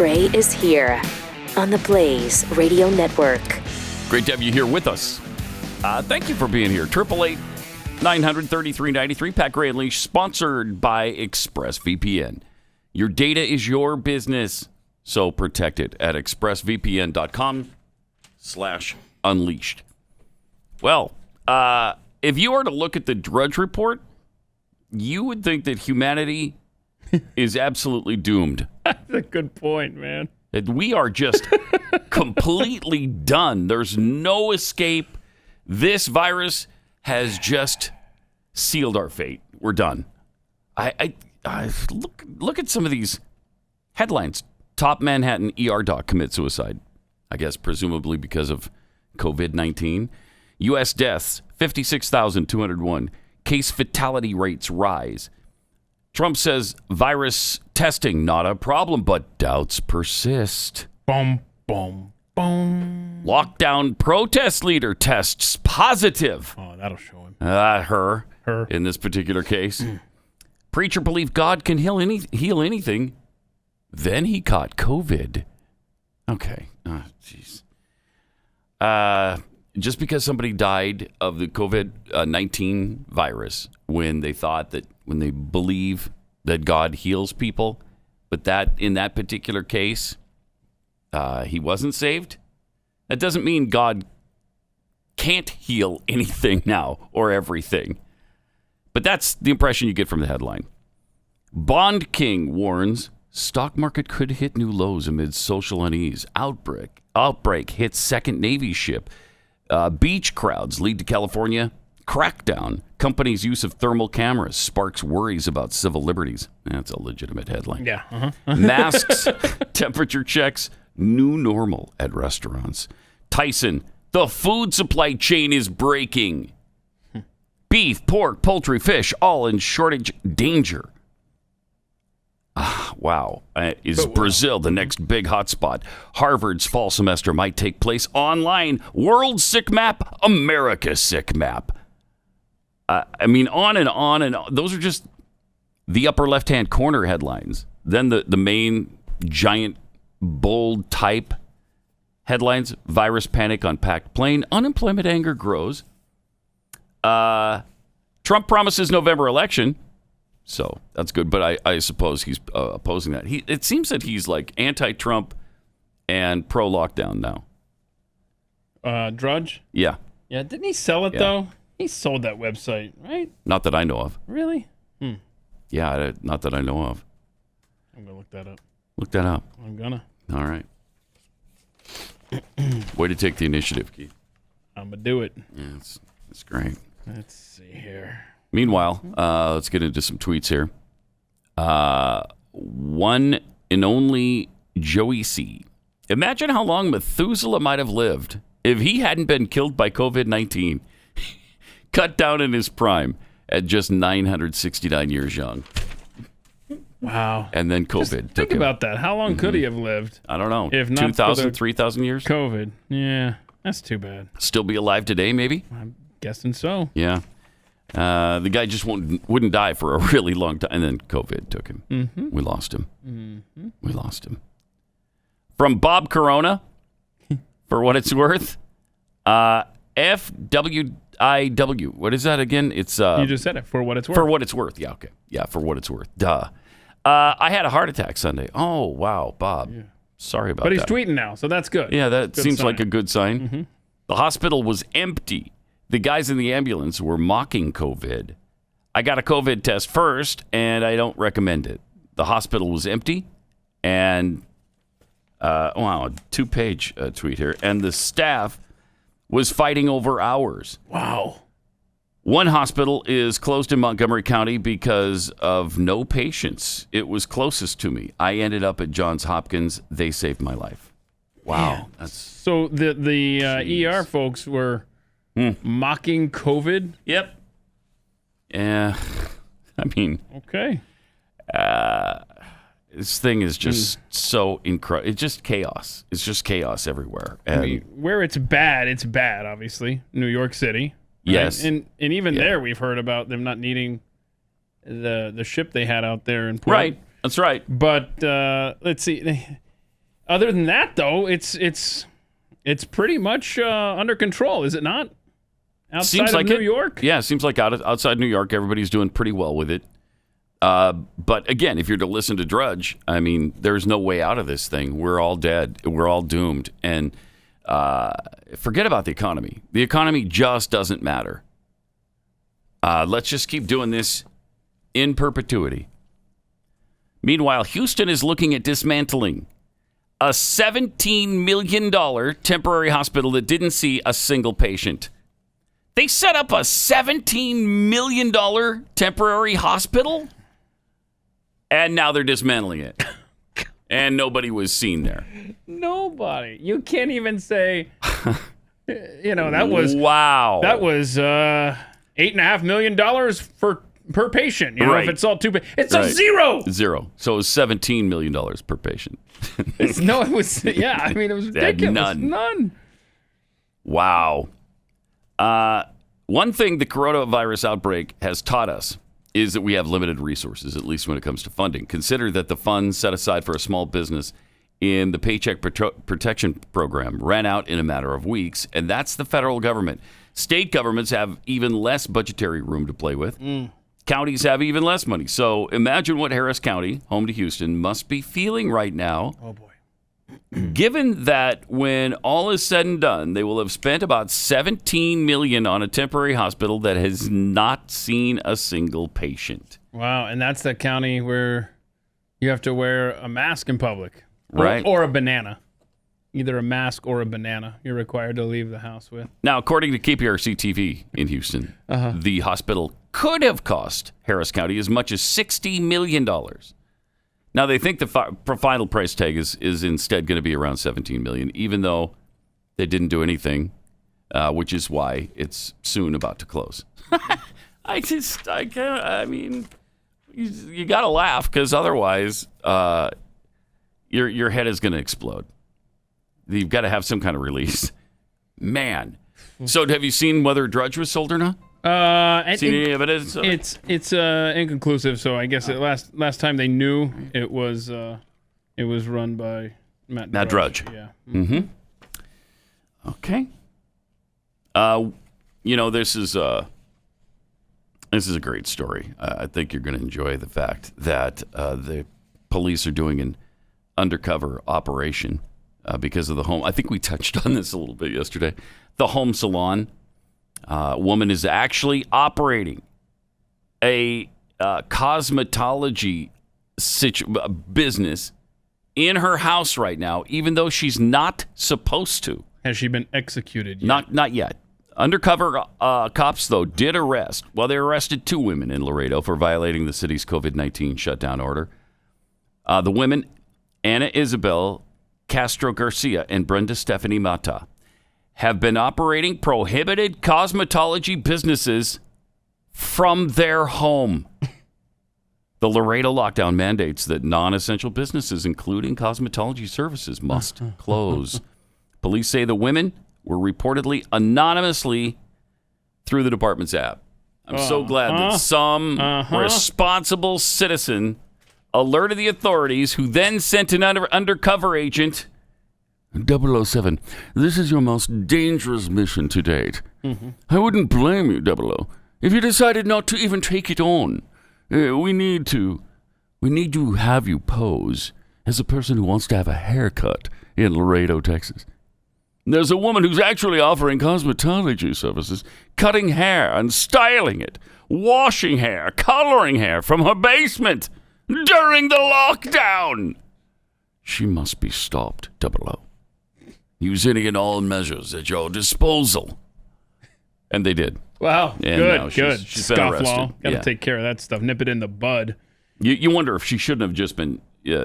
Gray is here on the Blaze Radio Network. Great to have you here with us. Thank you for being here. 888-900-3393. Pat Gray Unleashed, sponsored by ExpressVPN. Your data is your business, so protect it at expressvpn.com/unleashed. Well, if you were to look at the Drudge Report, you would think that humanity is absolutely doomed. That's a good point, man. That we are just completely done. There's no escape. This virus has just sealed our fate. We're done. I look at some of these headlines. Top Manhattan ER doc commits suicide. I guess presumably because of COVID-19. U.S. deaths, 56,201. Case fatality rates rise. Trump says virus testing not a problem, but doubts persist. Boom, boom, boom. Lockdown protest leader tests positive. Oh, that'll show him. Her. Her. In this particular case. Preacher believed God can heal anything. Then he caught COVID. Okay. Oh, jeez. Just because somebody died of the COVID-19 virus when they believe that God heals people, but that in that particular case, he wasn't saved, that doesn't mean God can't heal anything now or everything. But that's the impression you get from the headline. Bond King warns stock market could hit new lows amid social unease. Outbreak hits second Navy ship. Beach crowds lead to California crackdown. Company's use of thermal cameras sparks worries about civil liberties. That's a legitimate headline. Yeah. Masks, temperature checks, new normal at restaurants. Tyson, the food supply chain is breaking. Beef, pork, poultry, fish, all in shortage danger. Wow. Is Brazil the next big hotspot? Harvard's fall semester might take place online. World sick map, America sick map. I mean, on and on and on. Those are just the upper left-hand corner headlines. Then the main giant bold type headlines. Virus panic on packed plane. Unemployment anger grows. Trump promises November election. So that's good, but I suppose he's opposing that. It seems that he's like anti-Trump and pro-lockdown now. Drudge? Yeah. Yeah, didn't he sell it, though? He sold that website, right? Not that I know of. Really? Yeah, not that I know of. I'm going to look that up. Look that up. I'm going to. All right. Way to take the initiative, Keith. I'm going to do it. Yeah, it's great. Let's see here. Meanwhile, let's get into some tweets here. One and only Joey C. Imagine how long Methuselah might have lived if he hadn't been killed by COVID-19. Cut down in his prime at just 969 years young. Wow. And then COVID took him. Think about that. How long could he have lived? I don't know. If not 2,000, 3,000 years? COVID. Yeah, that's too bad. Still be alive today, maybe? I'm guessing so. Yeah. The guy just wouldn't die for a really long time. And then COVID took him. Mm-hmm. We lost him. Mm-hmm. We lost him. From Bob Corona, for what it's worth, FWIW. What is that again? It's you just said it. For what it's worth. For what it's worth. Yeah, okay. Yeah, for what it's worth. Duh. I had a heart attack Sunday. Oh, wow, Bob. Yeah. Sorry about that. But he's tweeting now, so that's good. Yeah, that seems sign. like a good sign. Mm-hmm. The hospital was empty. The guys in the ambulance were mocking COVID. I got a COVID test first, and I don't recommend it. The hospital was empty, and, wow, a 2-page tweet here. And the staff was fighting over hours. Wow. One hospital is closed in Montgomery County because of no patients. It was closest to me. I ended up at Johns Hopkins. They saved my life. Wow. That's so the ER folks were mocking COVID? Yep. Yeah. I mean. Okay. This thing is just so incredible. It's just chaos. It's just chaos everywhere. And I mean, where it's bad, obviously. New York City. Right? Yes. And even there we've heard about them not needing the ship they had out there in port. Right. That's right. But let's see. Other than that, though, it's pretty much under control, is it not? Outside of New York? Yeah, it seems like outside New York, everybody's doing pretty well with it. But again, if you're to listen to Drudge, I mean, there's no way out of this thing. We're all dead. We're all doomed. And forget about the economy. The economy just doesn't matter. Let's just keep doing this in perpetuity. Meanwhile, Houston is looking at dismantling a $17 million temporary hospital that didn't see a single patient. They set up a $17 million temporary hospital, and now they're dismantling it. And nobody was seen there. Nobody. You can't even say, that was... Wow. That was $8.5 million per patient. Right. If it's all it's a zero. Zero. So it was $17 million per patient. It was ridiculous. None. Wow. One thing the coronavirus outbreak has taught us is that we have limited resources, at least when it comes to funding. Consider that the funds set aside for a small business in the Paycheck Protection Program ran out in a matter of weeks, and that's the federal government. State governments have even less budgetary room to play with. Counties have even less money. So imagine what Harris County, home to Houston, must be feeling right now. Oh, boy. Given that when all is said and done, they will have spent about $17 million on a temporary hospital that has not seen a single patient. Wow, and that's the county where you have to wear a mask in public. Right. Or a banana. Either a mask or a banana you're required to leave the house with. Now, according to KPRC TV in Houston, the hospital could have cost Harris County as much as $60 million. Now, they think the final price tag is instead going to be around $17 million, even though they didn't do anything, which is why it's soon about to close. I can't, I mean, you got to laugh because otherwise your head is going to explode. You've got to have some kind of release. Man. So have you seen whether Drudge was sold or not? Seen any evidence of it? It's inconclusive. So I guess last time they knew it was run by Matt Drudge. Yeah. Mm-hmm. Okay. This is a great story. I think you're going to enjoy the fact that the police are doing an undercover operation because of the home. I think we touched on this a little bit yesterday. The home salon. Woman is actually operating a cosmetology business in her house right now, even though she's not supposed to. Has she been executed yet? Not yet. Undercover cops, though, did arrest. Well, they arrested 2 women in Laredo for violating the city's COVID-19 shutdown order. The women, Ana Isabel Castro Garcia and Brenda Stephanie Mata, have been operating prohibited cosmetology businesses from their home. The Laredo lockdown mandates that non-essential businesses, including cosmetology services, must close. Police say the women were reportedly anonymously through the department's app. I'm so glad that some responsible citizen alerted the authorities, who then sent an undercover agent. 007, this is your most dangerous mission to date. I wouldn't blame you, 00, if you decided not to even take it on. We need to have you pose as a person who wants to have a haircut in Laredo, Texas. There's a woman who's actually offering cosmetology services, cutting hair and styling it, washing hair, coloring hair from her basement during the lockdown. She must be stopped, 00. Use any and all measures at your disposal. And they did. Wow. And good. She's been arrested. Got to take care of that stuff. Nip it in the bud. You wonder if she shouldn't have just been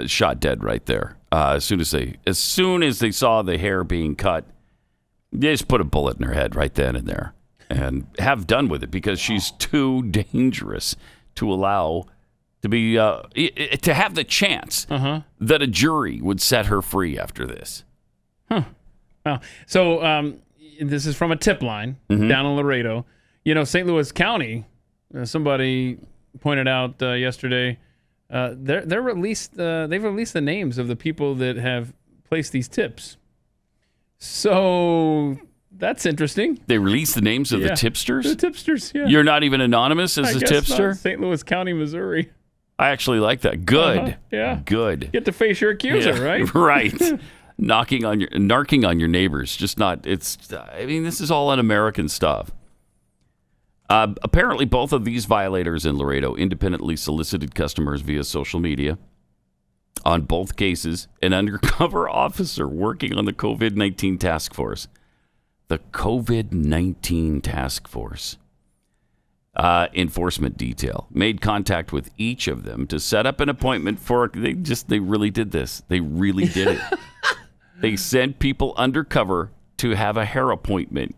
shot dead right there. As soon as they saw the hair being cut, they just put a bullet in her head right then and there and have done with it, because she's too dangerous to allow to be to have the chance that a jury would set her free after this. Wow. So this is from a tip line down in Laredo. St. Louis County, somebody pointed out yesterday, they've released the names of the people that have place these tips. So that's interesting. They released the names of the tipsters? The tipsters, yeah. You're not even anonymous as a tipster? Not. St. Louis County, Missouri. I actually like that. Good. Yeah. Good. You get to face your accuser, right? Right. Narking on your neighbors. Just not, this is all un-American stuff. Apparently, both of these violators in Laredo independently solicited customers via social media. On both cases, an undercover officer working on the COVID-19 task force. The COVID-19 task force enforcement detail made contact with each of them to set up an appointment for. They really did this. They really did it. They sent people undercover to have a hair appointment.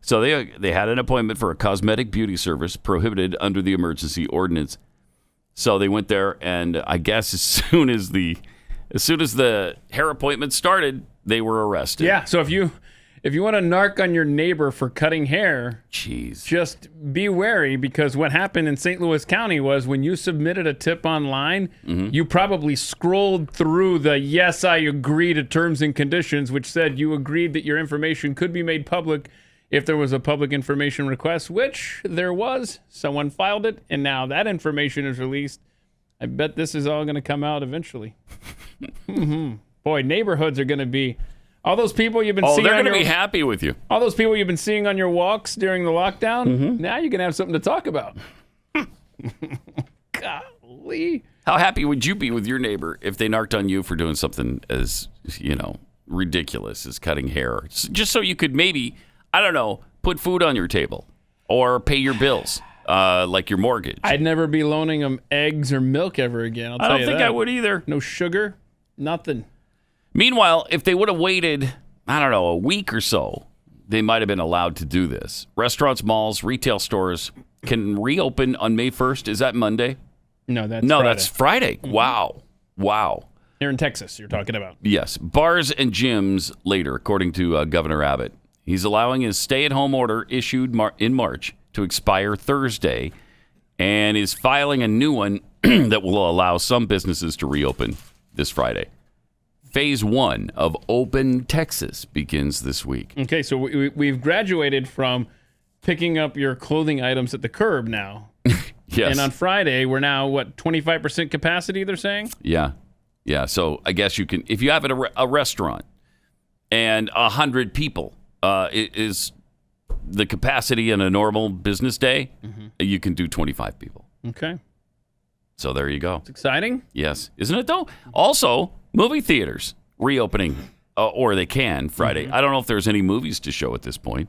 So they had an appointment for a cosmetic beauty service prohibited under the emergency ordinance. So they went there, and I guess as soon as the hair appointment started, they were arrested. Yeah. So if you want to narc on your neighbor for cutting hair, just be wary, because what happened in St. Louis County was when you submitted a tip online, you probably scrolled through the yes, I agree to terms and conditions, which said you agreed that your information could be made public if there was a public information request, which there was. Someone filed it, and now that information is released. I bet this is all going to come out eventually. Boy, neighborhoods are going to be... All those people you've been seeing... they're going to be happy with you. All those people you've been seeing on your walks during the lockdown, now you're going to have something to talk about. Golly. How happy would you be with your neighbor if they narked on you for doing something as, ridiculous as cutting hair? Just so you could maybe... I don't know, put food on your table or pay your bills, like your mortgage. I'd never be loaning them eggs or milk ever again. I don't think I would either. No sugar, nothing. Meanwhile, if they would have waited, I don't know, a week or so, they might have been allowed to do this. Restaurants, malls, retail stores can reopen on May 1st. Is that Monday? No, that's Friday. That's Friday. Wow. Here in Texas, you're talking about. Yes. Bars and gyms later, according to Governor Abbott. He's allowing his stay-at-home order issued in March to expire Thursday, and is filing a new one that will allow some businesses to reopen this Friday. Phase 1 of Open Texas begins this week. Okay, so we've graduated from picking up your clothing items at the curb now. Yes. And on Friday, we're now, 25% capacity, they're saying? Yeah. So I guess you can, if you have a restaurant and 100 people, is the capacity in a normal business day, you can do 25 people. Okay. So there you go. It's exciting. Yes. Isn't it, though? Also, movie theaters reopening, or they can Friday. I don't know if there's any movies to show at this point.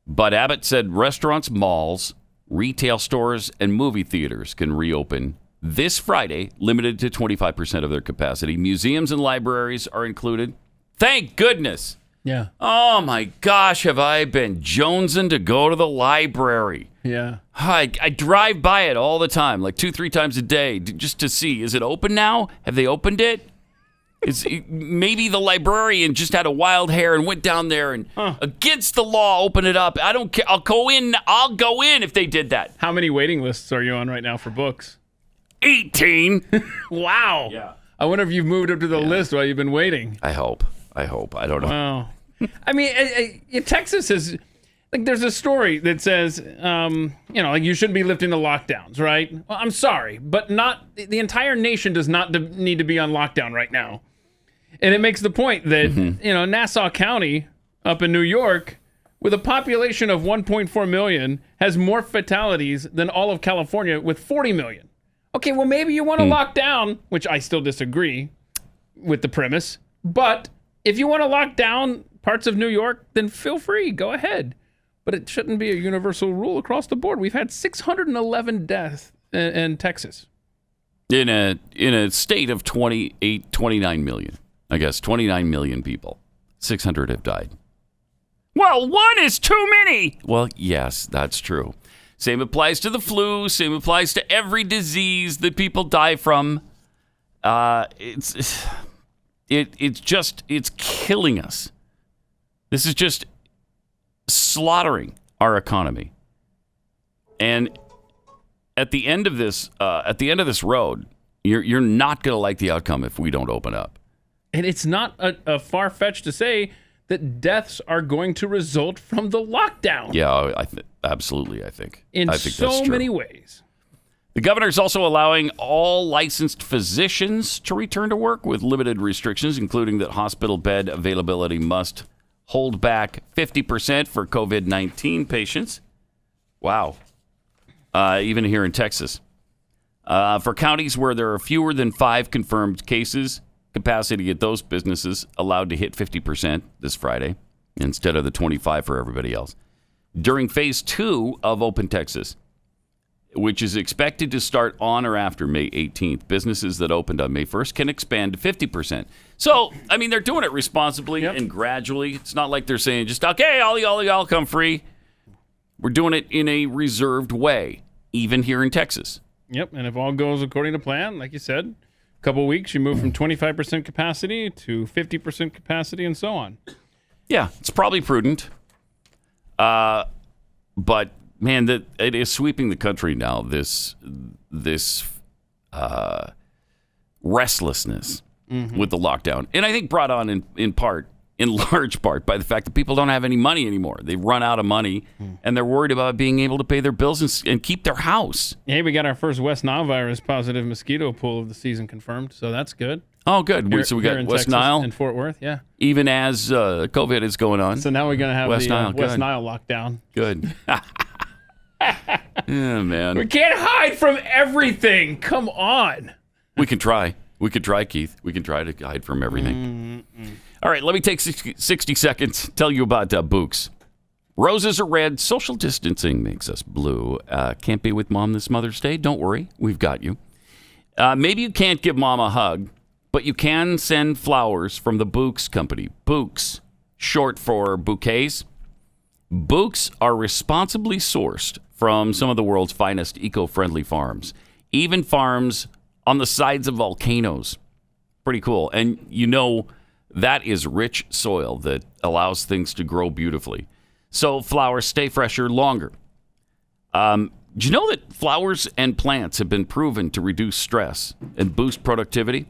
But Abbott said restaurants, malls, retail stores, and movie theaters can reopen this Friday, limited to 25% of their capacity. Museums and libraries are included. Thank goodness. Yeah. Oh, my gosh, have I been jonesing to go to the library. Yeah. I drive by it all the time, like 2-3 times a day, just to see, is it open now? Have they opened it? Maybe the librarian just had a wild hair and went down there and against the law open it up. I don't care. I'll go in if they did that. How many waiting lists are you on right now for books? 18. Wow. Yeah. I wonder if you've moved up to the list while you've been waiting. I hope. I don't know. Wow. I mean, Texas is, there's a story that says, you shouldn't be lifting the lockdowns, right? Well, I'm sorry, but the entire nation does not need to be on lockdown right now. And it makes the point that, Nassau County up in New York, with a population of 1.4 million, has more fatalities than all of California with 40 million. Okay, well, maybe you want to lock down, which I still disagree with the premise, but if you want to lock down parts of New York, then feel free, go ahead. But it shouldn't be a universal rule across the board. We've had 611 deaths in Texas. In a state of 29 million, I guess, 29 million people, 600 have died. Well, one is too many. Well, yes, that's true. Same applies to the flu. Same applies to every disease that people die from. It's killing us. This is just slaughtering our economy. And at the end of this road, you're not going to like the outcome if we don't open up. And it's not a far-fetched to say that deaths are going to result from the lockdown. Yeah, absolutely, I think. In I think so that's true. many ways. The governor's also allowing all licensed physicians to return to work with limited restrictions, including that hospital bed availability must hold back 50% for COVID-19 patients. Wow. Even here in Texas. For counties where there are fewer than 5 confirmed cases, capacity at those businesses allowed to hit 50% this Friday instead of the 25% for everybody else. During phase 2 of Open Texas, which is expected to start on or after May 18th, businesses that opened on May 1st can expand to 50%. So, I mean, they're doing it responsibly and gradually. It's not like they're saying just, okay, all y'all come free. We're doing it in a reserved way, even here in Texas. Yep, and if all goes according to plan, like you said, a couple of weeks, you move from 25% capacity to 50% capacity and so on. Yeah, it's probably prudent. But, man, it is sweeping the country now, this restlessness with the lockdown. And I think brought on in large part by the fact that people don't have any money anymore. They've run out of money, and they're worried about being able to pay their bills and keep their house. Hey, we got our first West Nile virus positive mosquito pool of the season confirmed, so that's good. Oh, good. So we got West Texas Nile and Fort Worth, yeah. Even as COVID is going on. So now we're going to have West Nile, West Nile lockdown. Good. Yeah, man. We can't hide from everything. Come on. We can try. We could try, Keith. We can try to hide from everything. All right, let me take 60 seconds, tell you about Books. Roses are red. Social distancing makes us blue. Can't be with Mom this Mother's Day? Don't worry. We've got you. Maybe you can't give Mom a hug, but you can send flowers from the Books Company. Books, short for bouquets. Books are responsibly sourced from some of the world's finest eco-friendly farms, even farms on the sides of volcanoes. Pretty cool. And you know that is rich soil that allows things to grow beautifully. So flowers stay fresher longer. Do you know that flowers and plants have been proven to reduce stress and boost productivity?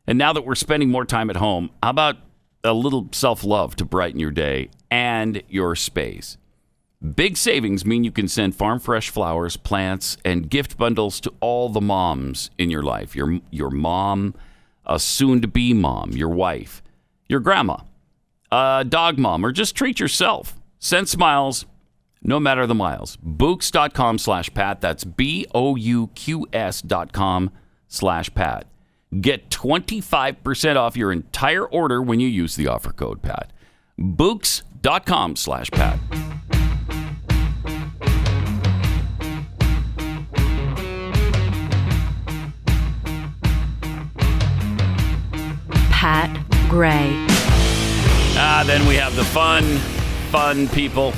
And now that we're spending more time at home, how about a little self-love to brighten your day and your space? Big savings mean you can send farm fresh flowers, plants, and gift bundles to all the moms in your life. Your mom, a soon-to-be mom, your wife, your grandma, a dog mom, or just treat yourself. Send smiles, no matter the miles. Books.com/Pat. That's BOUQS.com/Pat. Get 25% off your entire order when you use the offer code Pat. Books.com/Pat. Pat Gray. Then we have the fun people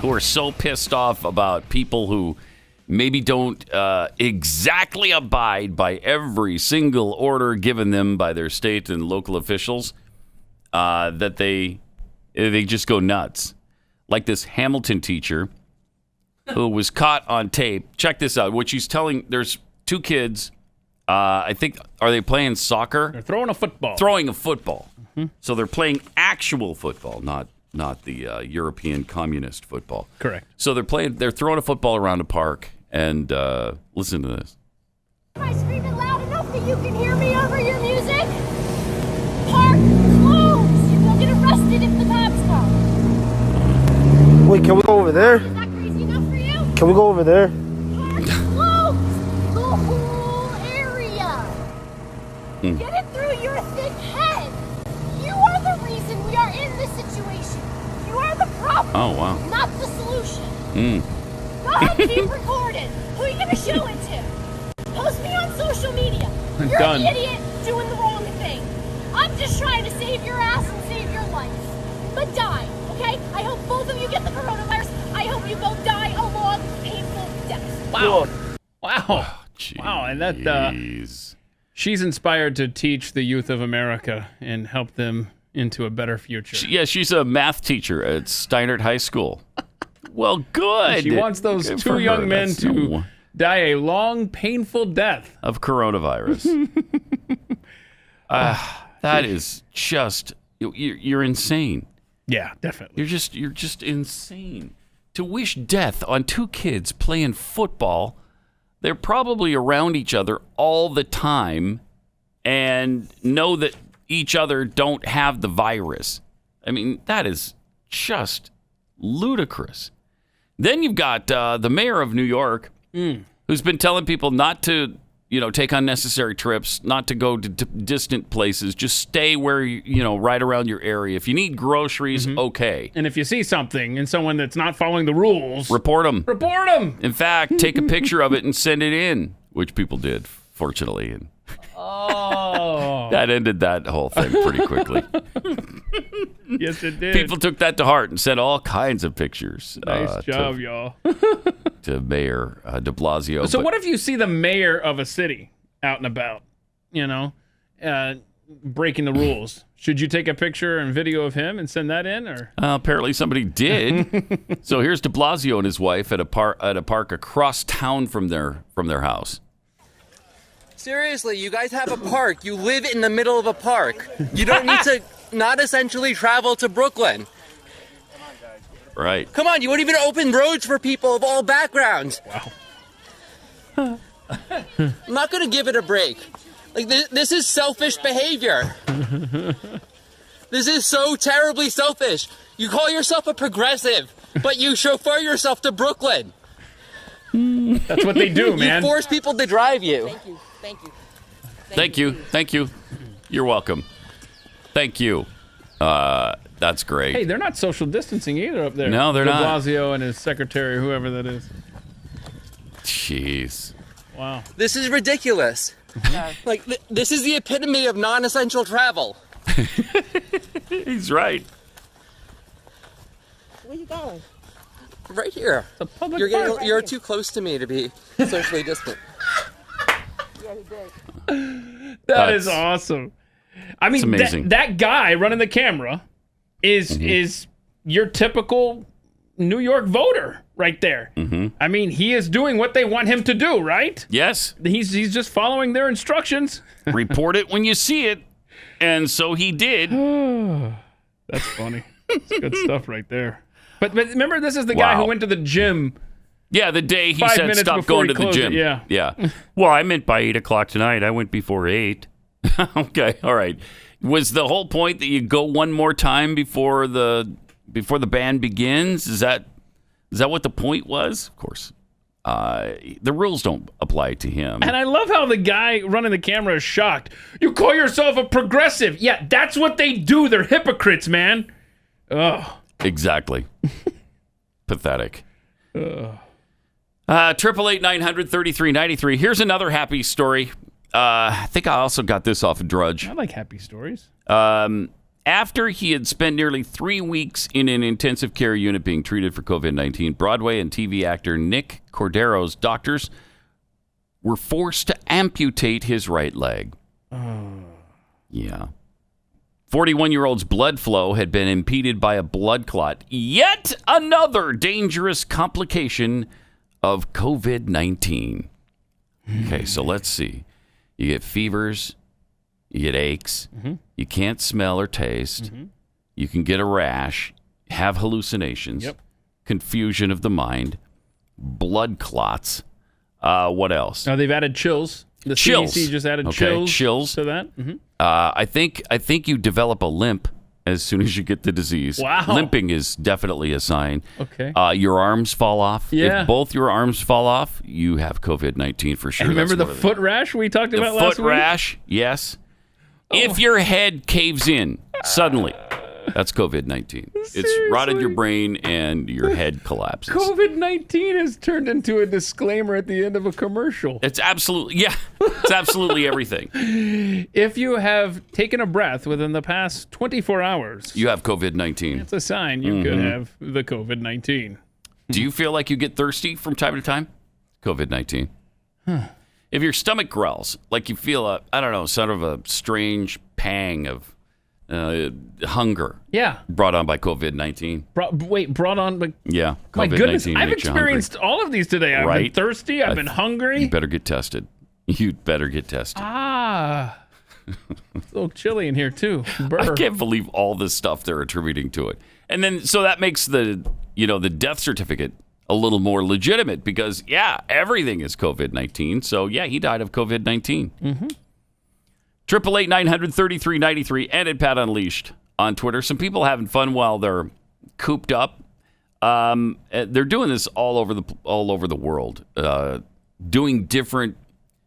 who are so pissed off about people who maybe don't exactly abide by every single order given them by their state and local officials, that they just go nuts. Like this Hamilton teacher who was caught on tape. Check this out. What she's telling, there's 2 kids. I think, are they playing soccer? They're throwing a football. Throwing a football. Mm-hmm. So they're playing actual football, not the European communist football. Correct. So they're throwing a football around a park, and listen to this. Am I screaming loud enough that you can hear me over your music? Park closed! You will get arrested if the cops come. Wait, can we go over there? Is that crazy enough for you? Can we go over there? Park closed! The whole area! Get it through your thick head! You are the reason we are in this situation. You are the problem. Oh, wow. Not the solution. Go ahead, keep recording. Who are you going to show it to? Post me on social media. You're Done. an idiot doing the wrong thing. I'm just trying to save your ass and save your life. But die, okay? I hope both of you get the coronavirus. I hope you both die a long, painful death. Wow. Wow. Oh, Wow. And that she's inspired to teach the youth of America and help them into a better future. She's a math teacher at Steinert High School. Well, good. She wants those Good 2 for young her. men That's to die a long, painful death. of coronavirus. That is just you're insane. Yeah, definitely. You're just insane. To wish death on two kids playing football, they're probably around each other all the time and know that each other don't have the virus. I mean, that is just ludicrous. Then you've got the mayor of New York, who's been telling people not to, take unnecessary trips, not to go to distant places. Just stay where right around your area. If you need groceries, okay. And if you see something in someone that's not following the rules, report them. Report them. In fact, take a picture of it and send it in, which people did, fortunately. And that ended that whole thing pretty quickly. Yes, it did. People took that to heart and sent all kinds of pictures. Nice job, y'all. To Mayor de Blasio. So what if you see the mayor of a city out and about, breaking the rules? Should you take a picture and video of him and send that in? Or apparently somebody did. So here's de Blasio and his wife at a park across town from their house. Seriously, you guys have a park. You live in the middle of a park. You don't need to not essentially travel to Brooklyn. Right. Come on, you won't even open roads for people of all backgrounds. Wow. I'm not going to give it a break. Like, this is selfish behavior. This is so terribly selfish. You call yourself a progressive, but you chauffeur yourself to Brooklyn. That's what they do, man. You force people to drive you. Thank you. You're welcome. Thank you. That's great. Hey, they're not social distancing either up there. No, they're de not. Blasio and his secretary, whoever that is. Jeez. Wow. This is ridiculous. Like, this is the epitome of non-essential travel. He's right. Where you going? Right here. It's a public park. You're too close to me to be socially distant. Yeah, he did. That is awesome. I mean, amazing. that guy running the camera is your typical New York voter right there. Mm-hmm. I mean, he is doing what they want him to do, right? Yes. He's just following their instructions. Report it when you see it. And so he did. That's funny. That's good stuff right there. But remember, this is the guy who went to the gym. Yeah, the day he 5 said minutes stop before going he to the closed gym. it, Yeah. Well, I meant by 8 o'clock tonight. I went before 8. Okay. All right. Was the whole point that you go one more time before the band begins? Is that what the point was? Of course. The rules don't apply to him. And I love how the guy running the camera is shocked. You call yourself a progressive. Yeah, that's what they do. They're hypocrites, man. Ugh. Exactly. Pathetic. 888-900-3393. Here's another happy story. I think I also got this off of Drudge. I like happy stories. After he had spent nearly 3 weeks in an intensive care unit being treated for COVID-19, Broadway and TV actor Nick Cordero's doctors were forced to amputate his right leg. Yeah. 41-year-old's blood flow had been impeded by a blood clot. Yet another dangerous complication of COVID-19. Okay, so let's see. You get fevers, you get aches, you can't smell or taste, you can get a rash, have hallucinations, confusion of the mind, blood clots. What else? Now they've added chills. The Chills. CDC just added Okay, chills. to that. I think you develop a limp as soon as you get the disease. Wow. Limping is definitely a sign. Okay. Your arms fall off. Yeah. If both your arms fall off, you have COVID-19 for sure. And remember That's the one of foot rash we talked about last week? foot rash, yes. If your head caves in suddenly, that's COVID-19. It's rotted your brain and your head collapses. COVID-19 has turned into a disclaimer at the end of a commercial. It's absolutely everything. If you have taken a breath within the past 24 hours, You have COVID-19. it's a sign you could have the COVID-19. Do you feel like you get thirsty from time to time? COVID-19. If your stomach growls, like you feel sort of a strange pang of hunger. Yeah. Brought on by COVID-19. Brought on by... Yeah. My COVID-19 goodness, I've makes you hungry. experienced all of these today. I've been Right. thirsty. I've been hungry. You better get tested. You'd better get tested. Ah. It's a little chilly in here, too. Burr. I can't believe all this stuff they're attributing to it. And then, so that makes the death certificate a little more legitimate because, yeah, everything is COVID-19. So, yeah, he died of COVID-19. Mm-hmm. 888-900-3393 and at Pat Unleashed on Twitter. Some people having fun while they're cooped up. They're doing this all over the world, doing different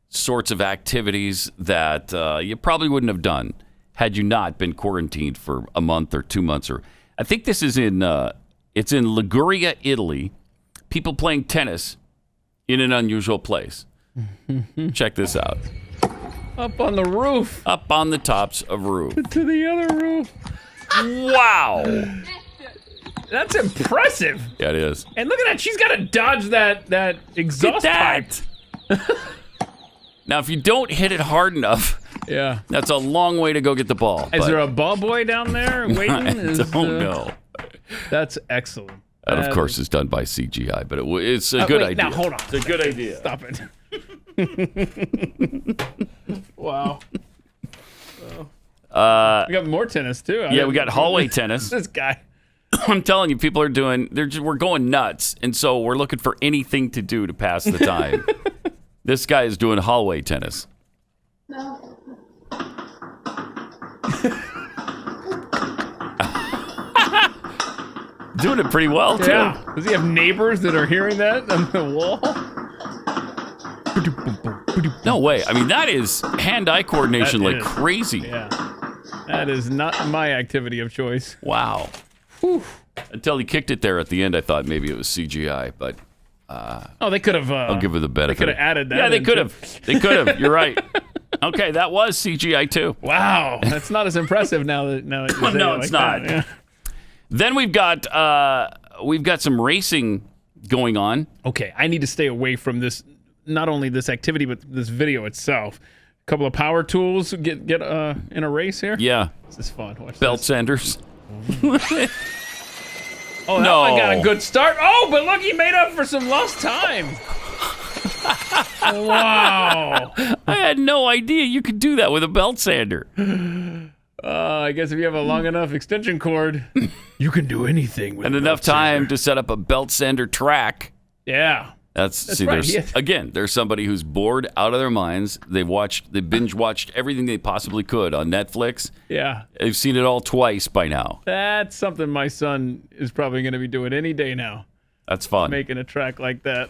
sorts of activities that you probably wouldn't have done had you not been quarantined for a month or 2 months. Or I think this is in Liguria, Italy. People playing tennis in an unusual place. Check this out. Up on the roof. Up on the tops of roof. To the other roof. Wow. That's impressive. Yeah, it is. And look at that. She's got to dodge that exhaust pipe. Now, if you don't hit it hard enough, yeah, that's a long way to go get the ball. Is there a ball boy down there waiting? I don't know. That's excellent. That, of course, is done by CGI, but it's a good idea. Now, hold on. It's a good idea. Stop it. Wow. We got more tennis, too. Yeah, we got hallway tennis. This guy. I'm telling you, people are we're going nuts, and so we're looking for anything to do to pass the time. This guy is doing hallway tennis. Doing it pretty well, too. Yeah. Does he have neighbors that are hearing that on the wall? No way. I mean, that is hand-eye coordination like crazy. Yeah. That is not my activity of choice. Wow. Whew. Until he kicked it there at the end, I thought maybe it was CGI, but they could have. I'll give her the benefit. They could have added that. Yeah, they could have. They could have. You're right. Okay, that was CGI too. Wow, that's not as impressive now that you say no, it it's like not. that. Yeah. Then we've got some racing going on. Okay, I need to stay away from this. Not only this activity, but this video itself. A couple of power tools get in a race here. Yeah, this is fun. Watch belt this. sanders. Oh, that one got a good start. Oh, but look, he made up for some lost time. Wow. I had no idea you could do that with a belt sander. I guess if you have a long enough extension cord, you can do anything with and enough time to set up a belt sander track. Yeah. That's right. There's somebody who's bored out of their minds. They binge watched everything they possibly could on Netflix. Yeah. They've seen it all twice by now. That's something my son is probably going to be doing any day now. That's fun. Making a track like that.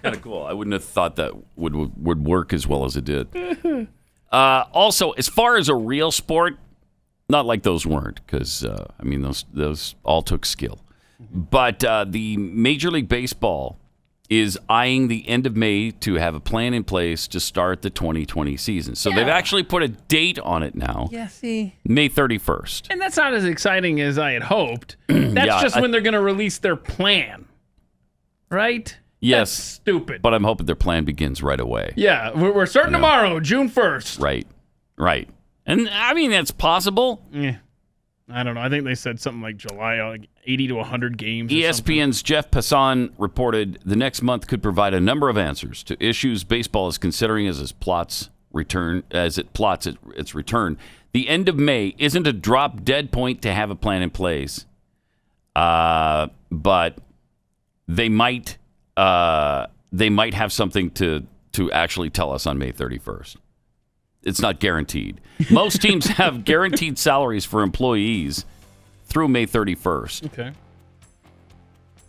Kind of cool. I wouldn't have thought that would work as well as it did. Also, as far as a real sport, not like those weren't, because those all took skill. But the Major League Baseball is eyeing the end of May to have a plan in place to start the 2020 season. So they've actually put a date on it now. Yeah, see. May 31st. And that's not as exciting as I had hoped. That's just when they're going to release their plan. Right? Yes. That's stupid. But I'm hoping their plan begins right away. Yeah, we're starting tomorrow, June 1st. Right. And I mean, that's possible. Yeah. I don't know. I think they said something like July, like 80 to 100 games. ESPN's Jeff Passan reported the next month could provide a number of answers to issues baseball is considering as it plots its return. The end of May isn't a drop dead point to have a plan in place, but they might have something to actually tell us on May 31st. It's not guaranteed. Most teams have guaranteed salaries for employees through May 31st. Okay.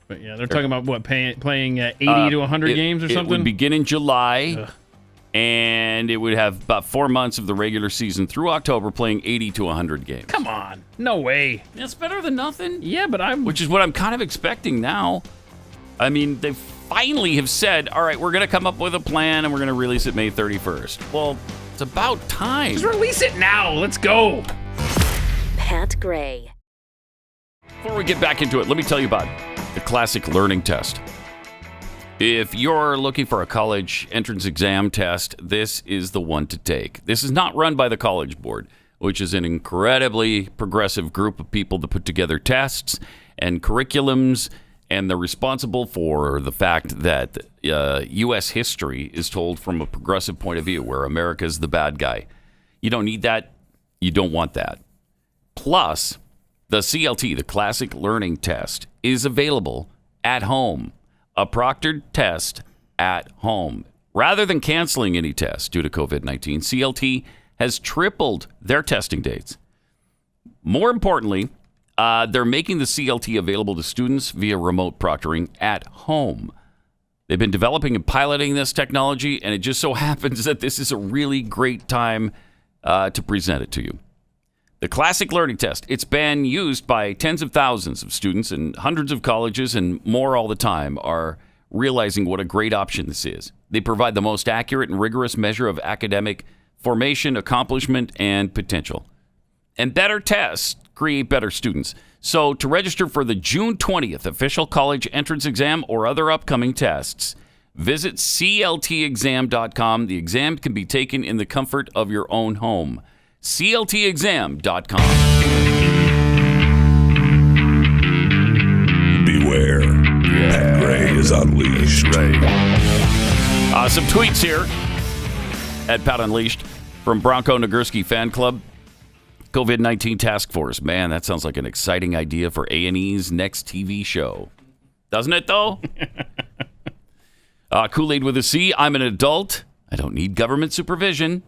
But yeah, they're talking about what, playing 80 to 100 games or something? It would begin in July, and it would have about 4 months of the regular season through October playing 80 to 100 games. Come on. No way. That's better than nothing. Yeah, but Which is what I'm kind of expecting now. I mean, they finally have said, all right, we're going to come up with a plan, and we're going to release it May 31st. Well, it's about time. Just release it now. Let's go. Pat Gray. Before we get back into it, let me tell you about the classic learning test. If you're looking for a college entrance exam test, this is the one to take. This is not run by the College Board, which is an incredibly progressive group of people that put together tests and curriculums, and they're responsible for the fact that U.S. history is told from a progressive point of view, where America is the bad guy. You don't need that. You don't want that. Plus, the CLT, the Classic Learning Test, is available at home. A proctored test at home. Rather than canceling any tests due to COVID-19, CLT has tripled their testing dates. More importantly, they're making the CLT available to students via remote proctoring at home. They've been developing and piloting this technology, and it just so happens that this is a really great time to present it to you. The Classic Learning Test, it's been used by tens of thousands of students, and hundreds of colleges and more all the time are realizing what a great option this is. They provide the most accurate and rigorous measure of academic formation, accomplishment, and potential. And better tests create better students. So to register for the June 20th official college entrance exam or other upcoming tests, visit cltexam.com. The exam can be taken in the comfort of your own home. cltexam.com. Beware. Pat Gray is unleashed. Right. Some tweets here at Pat Unleashed from Bronco Nagurski Fan Club. COVID-19 Task Force. Man, that sounds like an exciting idea for A&E's next TV show. Doesn't it, though? Kool-Aid with a C. I'm an adult. I don't need government supervision.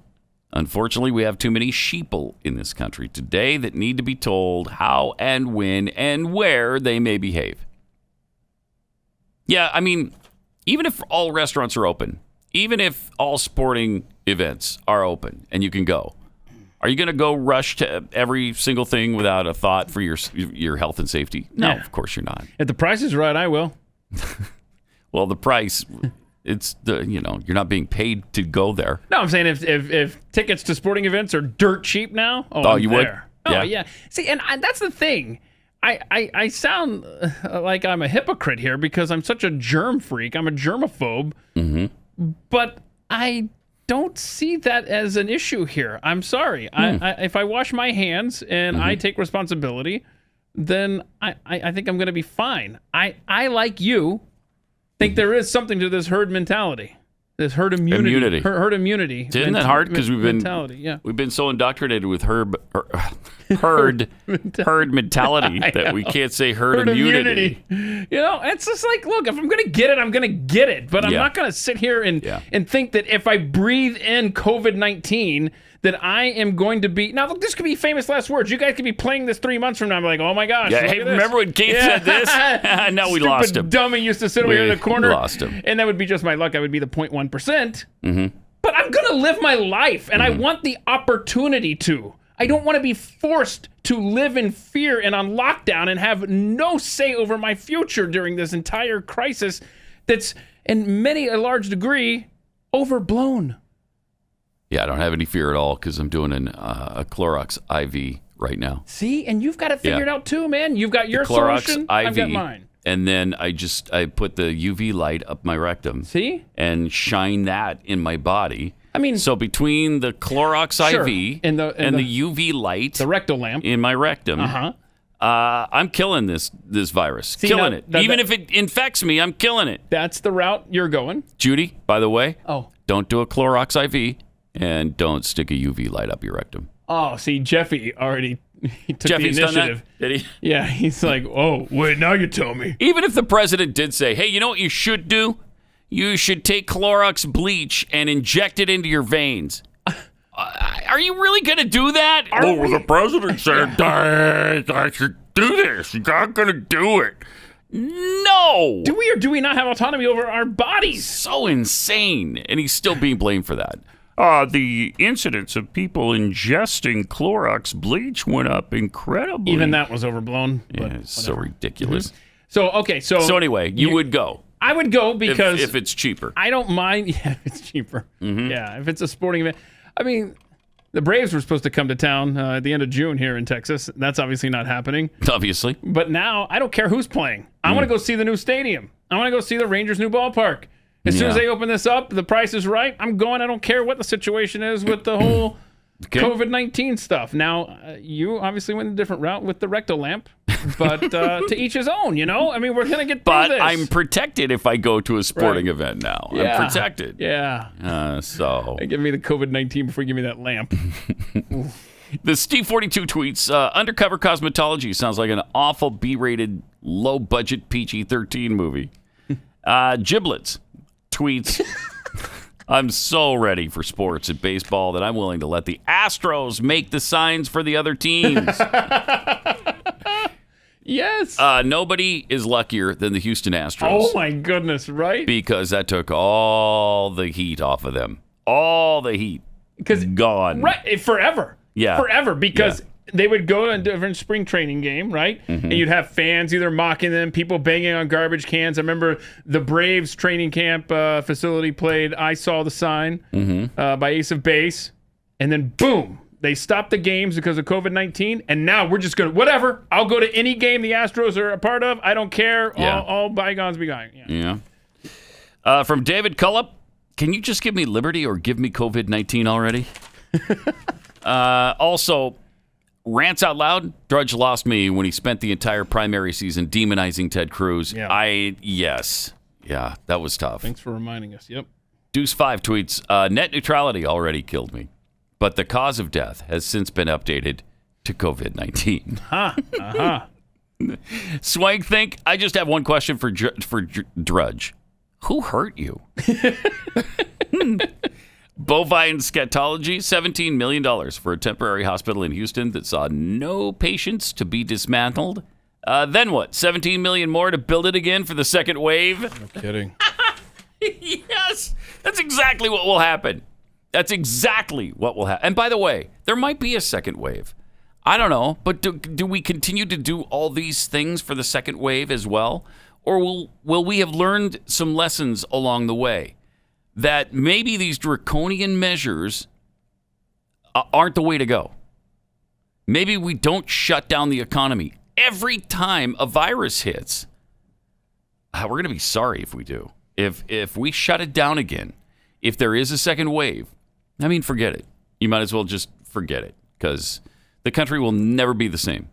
Unfortunately, we have too many sheeple in this country today that need to be told how and when and where they may behave. Yeah, I mean, even if all restaurants are open, even if all sporting events are open and you can go, are you going to go rush to every single thing without a thought for your health and safety? No, Yeah. of course you're not. If the price is right, I will. Well, the price, it's you're not being paid to go there. No, I'm saying if tickets to sporting events are dirt cheap now, I'm you would? there. Oh, yeah. See, and that's the thing. I sound like I'm a hypocrite here because I'm such a germ freak. I'm a germaphobe. Mm-hmm. But I don't see that as an issue here. I'm sorry. If I wash my hands and I take responsibility, then I think I'm going to be fine. I like you, think there is something to this herd mentality. This herd immunity. Herd immunity. Isn't that hard? Because we've been so indoctrinated with herd mentality that we can't say herd immunity. It's just like, look, if I'm going to get it, I'm going to get it. But I'm not going to sit here and think that if I breathe in COVID-19, that I am going to be... Now, look, this could be famous last words. You guys could be playing this 3 months from now. I'm like, oh, my gosh. Yeah, hey, remember when Keith said this? No, we lost him. Stupid dummy used to sit over here in the corner. We lost him. And that would be just my luck. I would be the 0.1%. Mm-hmm. But I'm going to live my life, and I want the opportunity to. I don't want to be forced to live in fear and on lockdown and have no say over my future during this entire crisis that's, in a large degree, overblown. Yeah, I don't have any fear at all because I'm doing a Clorox IV right now. See, and you've got it figured out too, man. You've got your Clorox solution. IV, I've got mine. And then I put the UV light up my rectum. See? And shine that in my body. I mean, so between the Clorox IV and the UV light, the rectal lamp in my rectum, I'm killing this virus. Killing it. Even if it infects me, I'm killing it. That's the route you're going. Judy, by the way, don't do a Clorox IV. And don't stick a UV light up your rectum. Oh, see, Jeffy already took the initiative. Done that? Did he? Yeah, he's like, oh, wait, now you tell me. Even if the president did say, hey, you know what you should do? You should take Clorox bleach and inject it into your veins. Are you really going to do that? The president said I should do this. You're not going to do it. No. Do we or do we not have autonomy over our bodies? So insane. And he's still being blamed for that. The incidence of people ingesting Clorox bleach went up incredibly. Even that was overblown. Yeah, it's so ridiculous. Mm-hmm. So anyway, you would go. I would go because... If it's cheaper. I don't mind. Yeah, if it's cheaper. Mm-hmm. Yeah, if it's a sporting event. I mean, the Braves were supposed to come to town at the end of June here in Texas. That's obviously not happening. Obviously. But now, I don't care who's playing. I want to go see the new stadium. I want to go see the Rangers' new ballpark. As soon as they open this up, the price is right, I'm going. I don't care what the situation is with the whole Okay. COVID-19 stuff. Now, you obviously went a different route with the rectal lamp, but to each his own, you know? I mean, we're going to get through this. But I'm protected if I go to a sporting event now. Yeah. I'm protected. Yeah. So. Give me the COVID-19 before you give me that lamp. The Steve42 tweets, Undercover Cosmetology sounds like an awful B-rated, low-budget PG-13 movie. Giblets tweets, I'm so ready for sports and baseball that I'm willing to let the Astros make the signs for the other teams. Yes. Nobody is luckier than the Houston Astros. Oh, my goodness, right? Because that took all the heat off of them. All the heat. Gone. Right, forever. Yeah. Forever, because they would go to a different spring training game, right? Mm-hmm. And you'd have fans either mocking them, people banging on garbage cans. I remember the Braves training camp facility played I Saw the Sign by Ace of Base. And then, boom, they stopped the games because of COVID-19. And now we're just going to, whatever, I'll go to any game the Astros are a part of. I don't care. Yeah. All bygones be gone. Yeah. From David Cullup, can you just give me liberty or give me COVID-19 already? Also, rants out loud. Drudge lost me when he spent the entire primary season demonizing Ted Cruz. Yeah. Yeah, that was tough. Thanks for reminding us. Yep. Deuce5 tweets, net neutrality already killed me, but the cause of death has since been updated to COVID-19. Swank think, I just have one question for Drudge. Who hurt you? Bovine Scatology, $17 million for a temporary hospital in Houston that saw no patients to be dismantled. Then what? $17 million more to build it again for the second wave? No kidding. Yes, that's exactly what will happen. That's exactly what will happen. And by the way, there might be a second wave. I don't know, but do we continue to do all these things for the second wave as well? Or will we have learned some lessons along the way? That maybe these draconian measures aren't the way to go. Maybe we don't shut down the economy every time a virus hits. We're going to be sorry if we do. If we shut it down again, if there is a second wave, I mean, forget it. You might as well just forget it because the country will never be the same.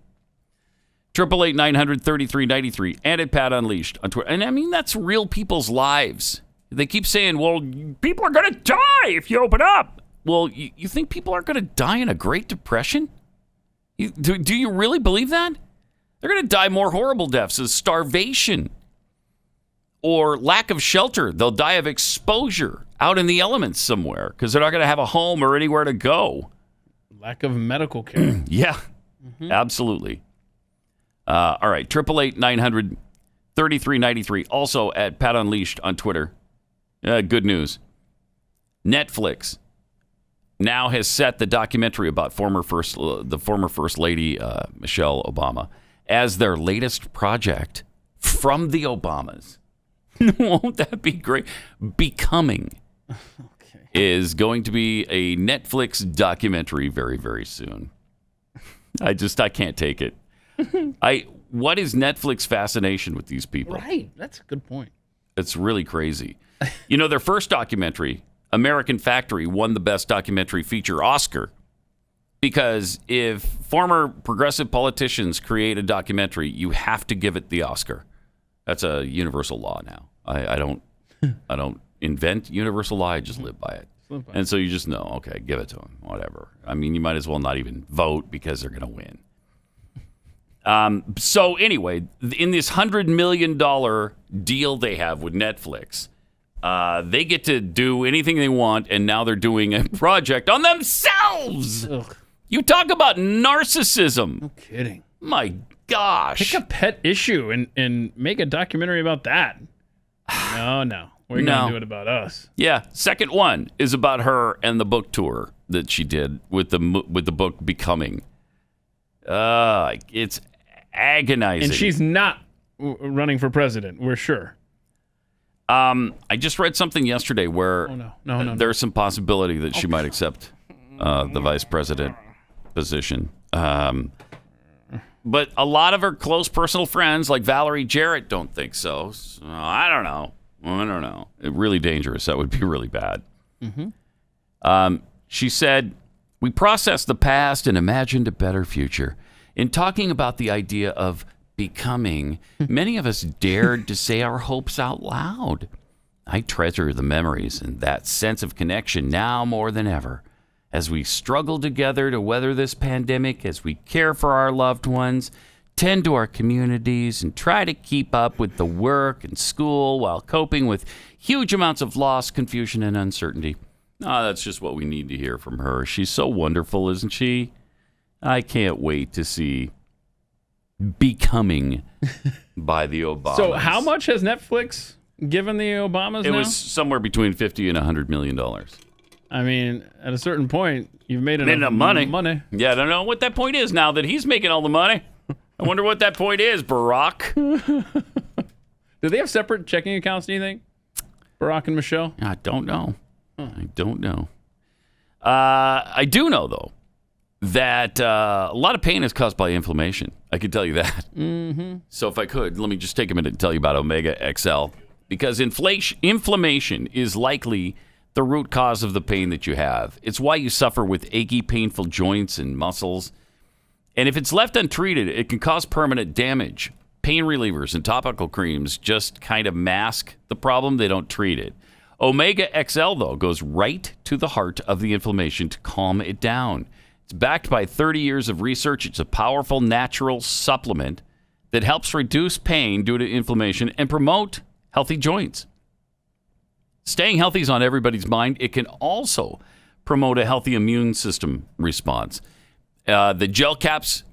888-900-3393 and at Pat Unleashed on Twitter. And I mean, that's real people's lives. They keep saying, well, people are going to die if you open up. Well, you think people are going to die in a Great Depression? Do you really believe that? They're going to die more horrible deaths as starvation or lack of shelter. They'll die of exposure out in the elements somewhere because they're not going to have a home or anywhere to go. Lack of medical care. Yeah, absolutely. All right, 888-900-3393. Also at Pat Unleashed on Twitter. Good news. Netflix now has set the documentary about the former First Lady Michelle Obama as their latest project from the Obamas. Won't that be great? Becoming is going to be a Netflix documentary very, very soon. I can't take it. What is Netflix fascination with these people? Right. That's a good point. It's really crazy. You know, their first documentary, American Factory, won the Best Documentary Feature Oscar because if former progressive politicians create a documentary, you have to give it the Oscar. That's a universal law now. I don't invent universal law. I just live by it. And so you just know, okay, give it to them, whatever. I mean, you might as well not even vote because they're going to win. So anyway, in this $100 million deal they have with Netflix, they get to do anything they want, and now they're doing a project on themselves. Ugh. You talk about narcissism. No kidding. My gosh. Pick a pet issue and make a documentary about that. No. We're going to do it about us. Yeah. Second one is about her and the book tour that she did with the book Becoming. It's agonizing. And she's not running for president, we're sure. I just read something yesterday where No. there's some possibility that she might accept the vice president position. But a lot of her close personal friends, like Valerie Jarrett, don't think so. So I don't know. It's really dangerous. That would be really bad. She said, We processed the past and imagined a better future. In talking about the idea of becoming, many of us dared to say our hopes out loud. I treasure the memories and that sense of connection now more than ever. As we struggle together to weather this pandemic, as we care for our loved ones, tend to our communities, and try to keep up with the work and school while coping with huge amounts of loss, confusion, and uncertainty. That's just what we need to hear from her. She's so wonderful, isn't she? I can't wait to see Becoming by the Obamas. So how much has Netflix given the Obamas It now? was somewhere between $50 and $100 million. I mean, at a certain point, you've made Enough money. Yeah, I don't know what that point is now that he's making all the money. I wonder what that point is, Barack. Do they have separate checking accounts, do you think? Barack and Michelle? I don't know. I don't know. I do know, though, that a lot of pain is caused by inflammation. I can tell you that. Mm-hmm. So if I could, let me just take a minute to tell you about Omega XL. Because inflammation is likely the root cause of the pain that you have. It's why you suffer with achy, painful joints and muscles. And if it's left untreated, it can cause permanent damage. Pain relievers and topical creams just kind of mask the problem. They don't treat it. Omega XL, though, goes right to the heart of the inflammation to calm it down. It's backed by 30 years of research. It's a powerful natural supplement that helps reduce pain due to inflammation and promote healthy joints. Staying healthy is on everybody's mind. It can also promote a healthy immune system response. The gel caps,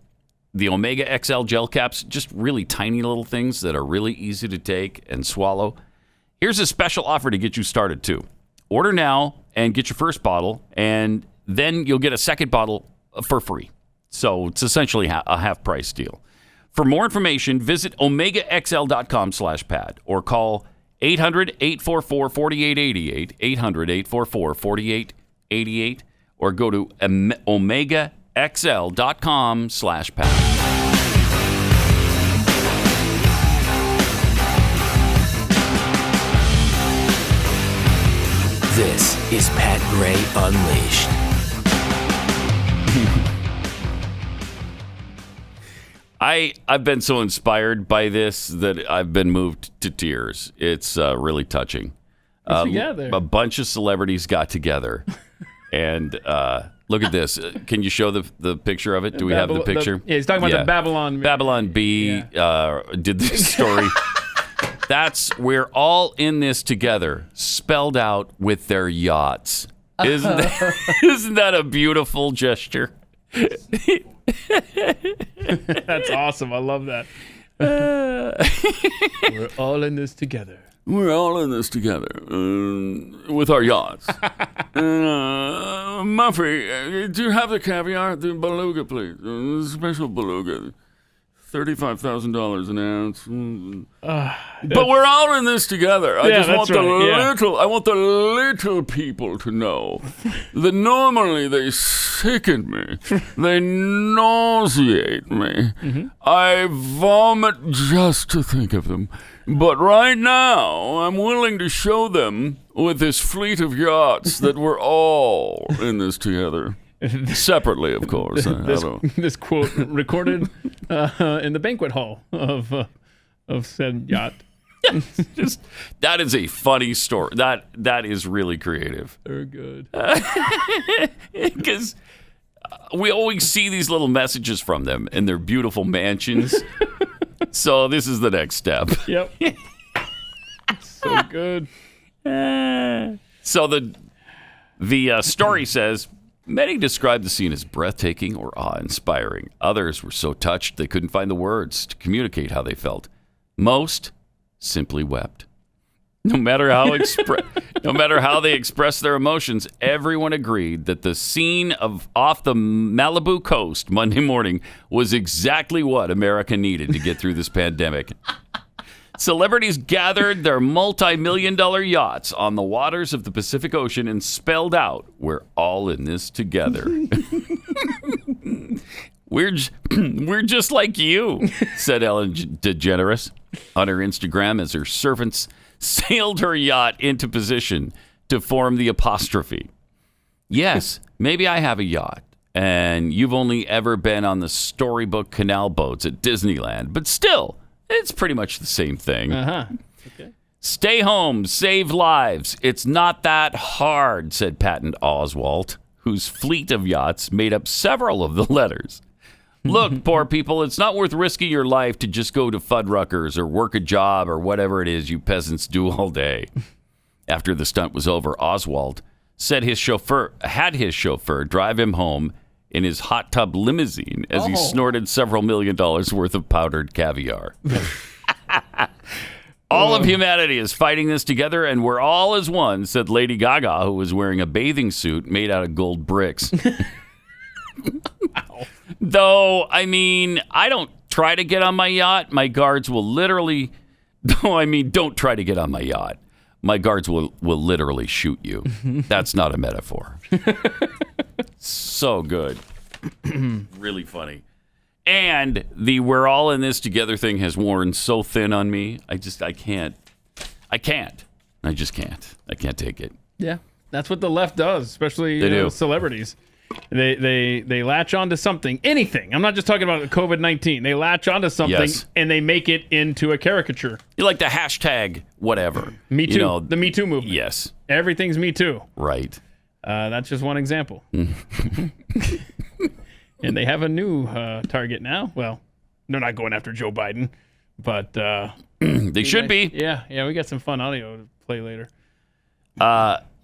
the Omega XL gel caps, just really tiny little things that are really easy to take and swallow. Here's a special offer to get you started, too. Order now and get your first bottle, and then you'll get a second bottle for free. So it's essentially a half-price deal. For more information, visit omegaxl.com/Pat or call 800-844-4888, 800-844-4888, or go to omegaxl.com/Pat. This is Pat Gray Unleashed. I've been so inspired by this that I've been moved to tears. It's really touching. Together. A bunch of celebrities got together, and look at this. Can you show the picture of it? Do we have the picture? Yeah, he's talking about the Babylon. Babylon Bee did this story. That's we're all in this together, spelled out with their yachts. Isn't that a beautiful gesture? That's awesome. I love that. We're all in this together. We're all in this together with our yachts. Muffy, do you have the caviar? The beluga, please. Special beluga. $35,000 an ounce. But we're all in this together. I want the little people to know that normally they sicken me. They nauseate me. Mm-hmm. I vomit just to think of them. But right now, I'm willing to show them with this fleet of yachts that we're all in this together. Separately, of course. This quote recorded in the banquet hall of said yacht. Just that is a funny story. That is really creative. Very good. Because we always see these little messages from them in their beautiful mansions. So this is the next step. Yep. So good. So the story says, many described the scene as breathtaking or awe-inspiring. Others were so touched they couldn't find the words to communicate how they felt. Most simply wept. No matter how they expressed their emotions, everyone agreed that the scene off the Malibu coast Monday morning was exactly what America needed to get through this pandemic. Celebrities gathered their multi-million-dollar yachts on the waters of the Pacific Ocean and spelled out, "We're all in this together." We're just like you, said Ellen DeGeneres on her Instagram as her servants sailed her yacht into position to form the apostrophe. Yes, maybe I have a yacht, and you've only ever been on the storybook canal boats at Disneyland, but still, it's pretty much the same thing. Okay. Stay home, save lives. It's not that hard, said Patton Oswalt, whose fleet of yachts made up several of the letters. Look, poor people, it's not worth risking your life to just go to Fuddruckers or work a job or whatever it is you peasants do all day. After the stunt was over, Oswald said his chauffeur drive him home in his hot tub limousine as he snorted several $1 million worth of powdered caviar. All of humanity is fighting this together, and we're all as one, said Lady Gaga, who was wearing a bathing suit made out of gold bricks. Wow. Though, I mean, I don't try to get on my yacht. My guards will literally... don't try to get on my yacht. My guards will literally shoot you. That's not a metaphor. So good. Really funny. And the we're all in this together thing has worn so thin on me. I can't. I just can't. I can't take it. Yeah, that's what the left does, especially They do. celebrities. They latch onto something, anything. I'm not just talking about COVID-19. They latch onto something Yes. and they make it into a caricature. You like the hashtag whatever. Me Too. You know, The Me Too movement. yes. Everything's Me Too. Right. That's just one example. And they have a new target now. Well, they're not going after Joe Biden, but They should be. Yeah, we got some fun audio to play later.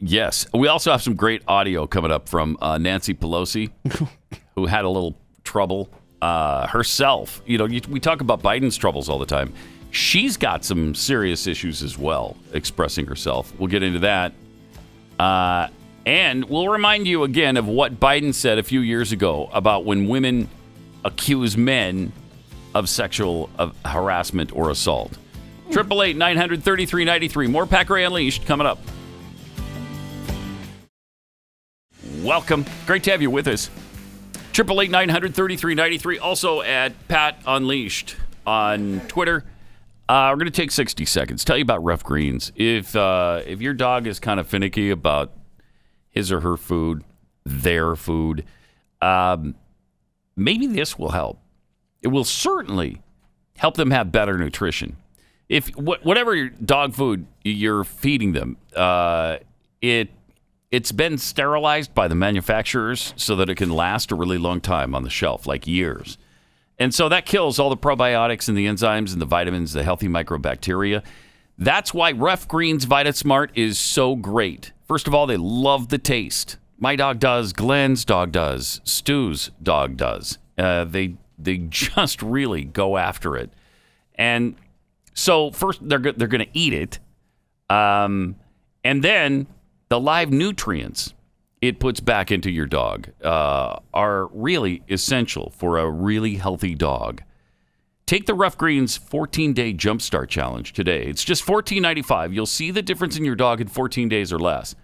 Yes. We also have some great audio coming up from Nancy Pelosi, who had a little trouble herself. You know, we talk about Biden's troubles all the time. She's got some serious issues as well, expressing herself. We'll get into that. And we'll remind you again of what Biden said a few years ago about when women accuse men of sexual harassment or assault. 888-900-3393. More Pat Gray Unleashed coming up. Welcome. Great to have you with us. 888-900-3393. Also at Pat Unleashed on Twitter. We're going to take 60 seconds. Tell you about Rough Greens. If your dog is kind of finicky about his or her food, their food, maybe this will help. It will certainly help them have better nutrition. If whatever your dog food you're feeding them, it's been sterilized by the manufacturers so that it can last a really long time on the shelf, like years. And so that kills all the probiotics and the enzymes and the vitamins, the healthy microbacteria. That's why Rough Greens VitaSmart is so great. First of all, they love the taste. My dog does. Glenn's dog does. Stu's dog does. They just really go after it. And so first they're going to eat it. And then the live nutrients it puts back into your dog are really essential for a really healthy dog. Take the Rough Greens 14-day Jumpstart Challenge today. It's just $14.95. You'll see the difference in your dog in 14 days or less.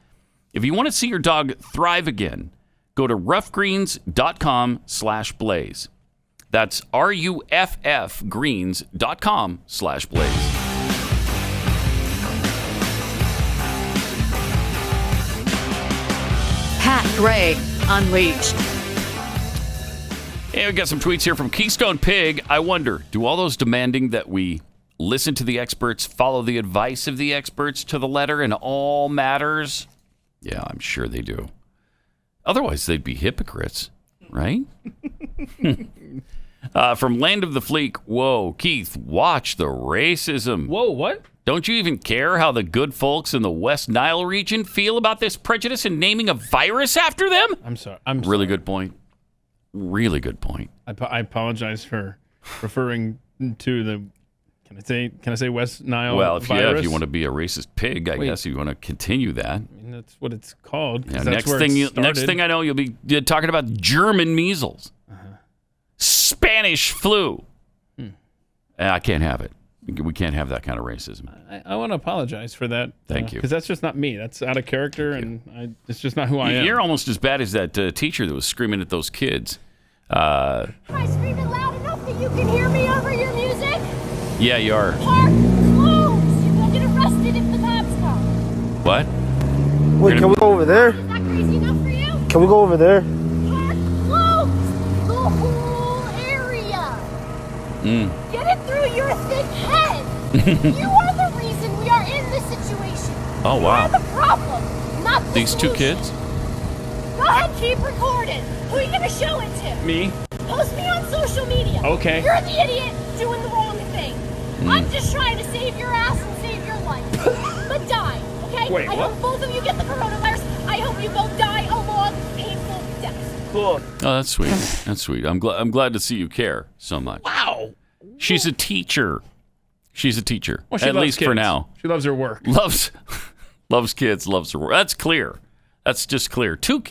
If you want to see your dog thrive again, go to roughgreens.com/blaze. That's RUFFgreens.com/blaze. Pat Gray Unleashed. Hey, we got some tweets here from Keystone Pig. I wonder, do all those demanding that we listen to the experts, follow the advice of the experts to the letter in all matters? Yeah, I'm sure they do. Otherwise, they'd be hypocrites, right? From Land of the Fleek, whoa, Keith, watch the racism. Whoa, what? Don't you even care how the good folks in the West Nile region feel about this prejudice and naming a virus after them? I'm sorry. Really good point. Really good point. I apologize for referring to the. Can I say West Nile? Well, if virus? you want to be a racist pig, I guess you want to continue that. I mean, that's what it's called. Yeah, That's next where thing it next thing I know, you'll be talking about German measles, Spanish flu. I can't have it. We can't have that kind of racism. I want to apologize for that. Thank you. Because that's just not me. That's out of character, and it's just not who I am. You're almost as bad as that teacher that was screaming at those kids. Am I screaming loud enough that you can hear me over your music? Yeah, you are. Park closed. You will get arrested if the cops come. What? Wait, can we go over there? Is that crazy enough for you? Can we go over there? Park closed. The whole area. Get it through your thick head. You are the reason we are in this situation. Oh, You wow. are the problem, not the These two solution. kids? Go ahead, keep recording. Who are you gonna show it to? Me? Post me on social media. Okay. You're the idiot doing the wrong thing. I'm just trying to save your ass and save your life. But die, okay? Wait, I what? hope both of you get the coronavirus. I hope you both die a long, painful death. Oh, that's sweet. That's sweet. I'm glad to see you care so much. Wow. She's a teacher. She's a teacher. Well, she At loves least kids. for now. She loves her work. Loves kids, loves her work. That's clear. That's just clear. Two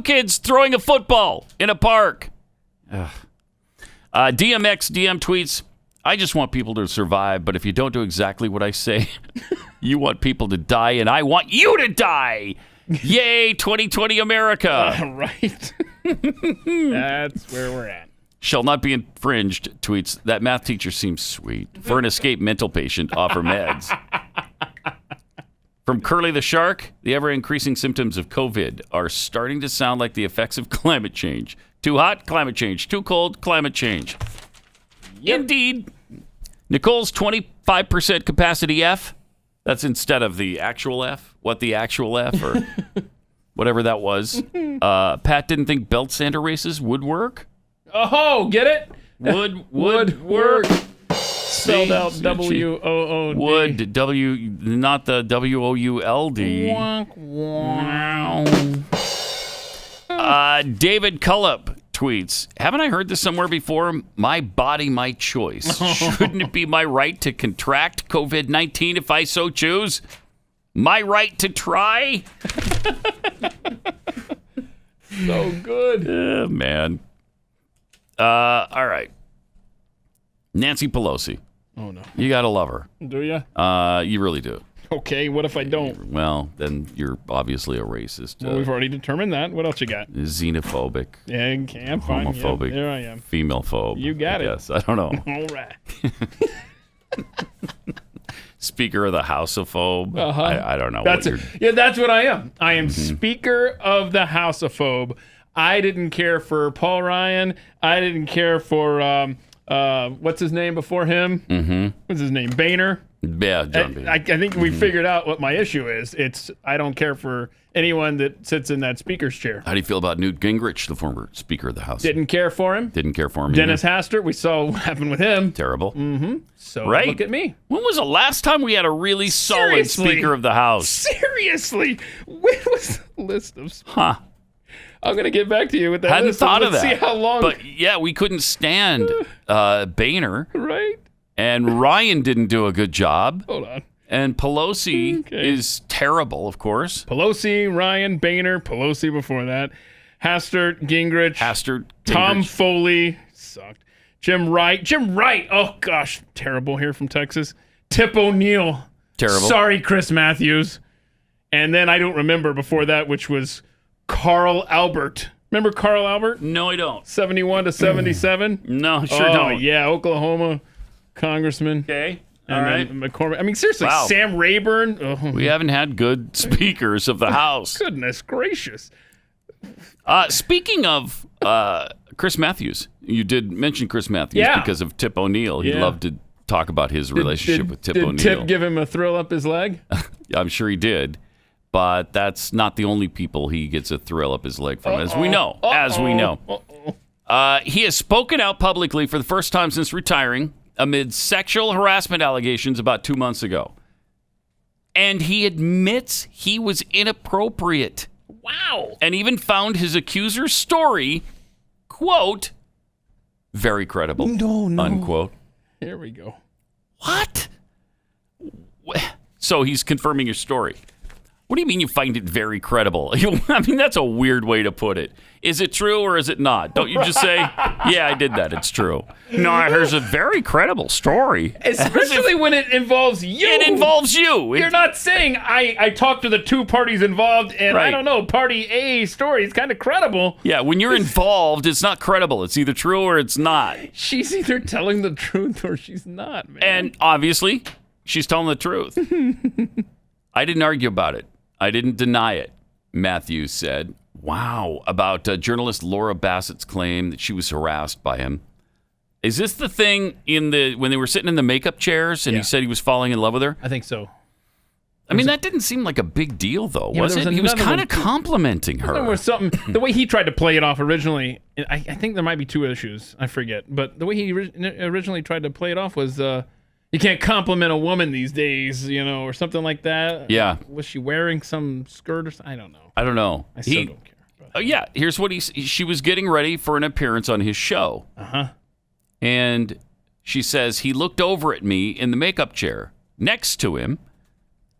kids throwing a football in a park. DMX DM tweets, I just want people to survive, but if you don't do exactly what I say, you want people to die, and I want you to die. Yay, 2020 America. Right. That's where we're at. Shall not be infringed, tweets, that math teacher seems sweet. For an escaped mental patient, offer meds. From Curly the Shark, the ever-increasing symptoms of COVID are starting to sound like the effects of climate change. Too hot, climate change. Too cold, climate change. Yep. Indeed. Nicole's 25% capacity F, that's instead of the actual F, what the actual F, or whatever that was. Pat didn't think belt sander races would work. Oh, get it? Would work. Spelled out W-O-O-D. Would, W, not the W-O-U-L-D. David Cullup tweets, haven't I heard this somewhere before? My body, my choice. Shouldn't it be my right to contract COVID-19 if I so choose? My right to try? So good. Man. All right. Nancy Pelosi. Oh, no. You got to love her. Do you? You really do. Okay, what if I don't? Well, then you're obviously a racist. Well, we've already determined that. What else you got? Xenophobic. Yeah, okay, I'm fine. Homophobic. Yeah, there I am. Female phobe. You got it. Yes, I don't know. All right. Speaker of the House of Phobe. Uh-huh. I don't know. That's what it. Yeah, that's what I am. I am Speaker of the House of Phobe. I didn't care for Paul Ryan. I didn't care for what's his name before him? Mm-hmm. What's his name? Boehner. Yeah, John Boehner. I think we figured out what my issue is. It's I don't care for anyone that sits in that speaker's chair. How do you feel about Newt Gingrich, the former Speaker of the House? Didn't care for him. Didn't care for him. Dennis either. Hastert. We saw what happened with him. Terrible. So Right. look at me. When was the last time we had a really solid Seriously. Speaker of the House? Seriously, when was the list of? Huh. I'm gonna get back to you with that. Hadn't list. thought of Let's that. See how long. But yeah, we couldn't stand Boehner, right. and Ryan didn't do a good job, Hold on. and Pelosi Okay. is terrible, of course. Pelosi, Ryan, Boehner, Pelosi before that, Hastert, Gingrich, Hastert, Tom Gingrich. Foley sucked. Jim Wright. Oh gosh, terrible here from Texas. Tip O'Neill. Terrible. Sorry, Chris Matthews. And then I don't remember before that, which was Carl Albert. Remember Carl Albert? No, I don't. 71 to 77. No, sure oh, don't. yeah, Oklahoma congressman. Okay. And All right. then McCormick. I mean, seriously, Wow. Sam Rayburn. Oh, We haven't had good speakers of the House. goodness gracious. Speaking of Chris Matthews, you did mention Chris Matthews Yeah. because of Tip O'Neill. He'd Yeah. love to talk about his relationship with Tip did O'Neill. Tip give him a thrill up his leg? I'm sure he did. But that's not the only people he gets a thrill up his leg from, as we know. As we know. He has spoken out publicly for the first time since retiring amid sexual harassment allegations about 2 months ago. And he admits he was inappropriate. Wow. And even found his accuser's story, quote, very credible, unquote. Here we go. What? So he's confirming your story. What do you mean you find it very credible? I mean, that's a weird way to put it. Is it true or is it not? Don't you just say, yeah, I did that. It's true. No, here's a very credible story. Especially when it involves you. It involves you. You're not saying I talked to the two parties involved and I Right. don't know, party A story is kind of credible. Yeah, when you're involved, it's not credible. It's either true or it's not. She's either telling the truth or she's not, man. And obviously, she's telling the truth. I didn't argue about it. I didn't deny it, Matthews said, Wow. About journalist Laura Bassett's claim that she was harassed by him. Is this the thing when they were sitting in the makeup chairs and he said he was falling in love with her? I think so. I mean, that didn't seem like a big deal, though, Yeah, was there it? was He was another kind one, of too. complimenting her. There was something. The way he tried to play it off originally, I think there might be two issues. I forget. But the way he originally tried to play it off was you can't compliment a woman these days, or something like that. Yeah. Was she wearing some skirt or something? I don't know. I don't know. I still don't care. Oh, yeah, here's what she was getting ready for an appearance on his show. Uh-huh. And she says, he looked over at me in the makeup chair next to him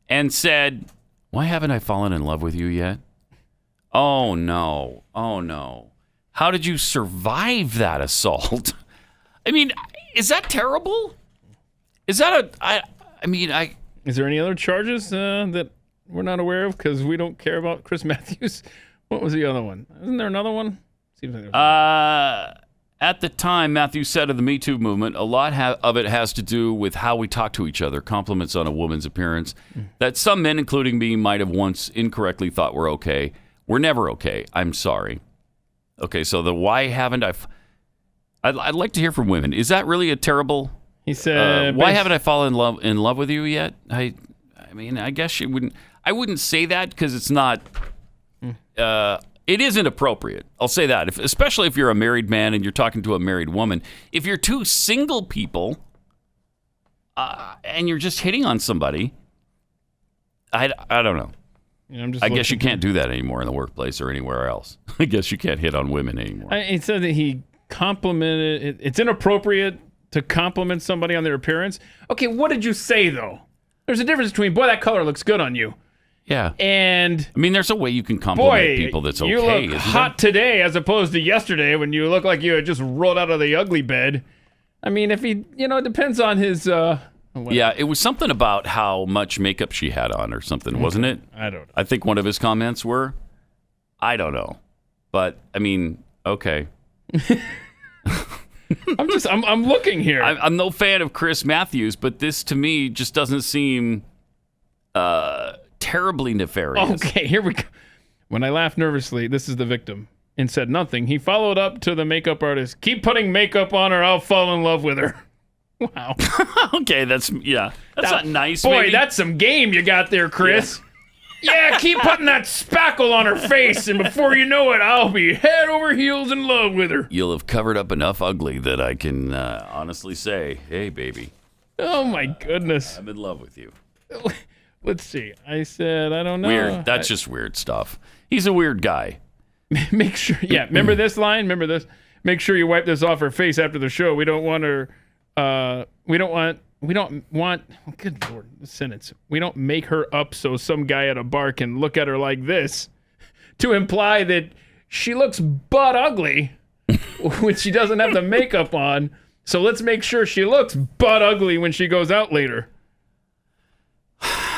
and said, why haven't I fallen in love with you yet? Oh, no. Oh, no. How did you survive that assault? I mean, is that terrible? Is that Is there any other charges that we're not aware of because we don't care about Chris Matthews? What was the other one? Isn't there another one? Seems like At the time, Matthews said of the Me Too movement, a lot of it has to do with how we talk to each other, compliments on a woman's appearance, that some men, including me, might have once incorrectly thought were okay. We're never okay. I'm sorry. Okay, so the why haven't I'd like to hear from women. Is that really a terrible... He said... why haven't I fallen in love with you yet? I mean, I guess you wouldn't... I wouldn't say that because it's not... it isn't appropriate. I'll say that, especially if you're a married man and you're talking to a married woman. If you're two single people and you're just hitting on somebody, I don't know. Yeah, I guess you can't do that anymore in the workplace or anywhere else. I guess you can't hit on women anymore. He said that he complimented. It's inappropriate to compliment somebody on their appearance. Okay, what did you say though? There's a difference between, boy, that color looks good on you. Yeah. And I mean, there's a way you can compliment people that's okay. You look isn't hot there? today as opposed to yesterday when you look like you had just rolled out of the ugly bed. I mean, if he, it depends on his. Yeah, it was something about how much makeup she had on or something, wasn't it? I don't know. I think one of his comments were, I don't know. But, I mean, okay. I'm looking here. I'm no fan of Chris Matthews, but this to me just doesn't seem terribly nefarious. Okay, here we go. When I laughed nervously, this is the victim, and said nothing, he followed up to the makeup artist. Keep putting makeup on or I'll fall in love with her. Wow. Okay, that's not nice. Boy, maybe. that's some game you got there, Chris. Yeah, keep putting that spackle on her face, and before you know it, I'll be head over heels in love with her. You'll have covered up enough ugly that I can honestly say, hey, baby. Oh, my goodness. I'm in love with you. Let's see. I said, I don't know. Weird. That's just weird stuff. He's a weird guy. Make sure. Yeah, remember this line? Remember this? Make sure you wipe this off her face after the show. We don't want her... we don't want, good Lord, the sentence. We don't make her up so some guy at a bar can look at her like this to imply that she looks butt ugly when she doesn't have the makeup on. So let's make sure she looks butt ugly when she goes out later.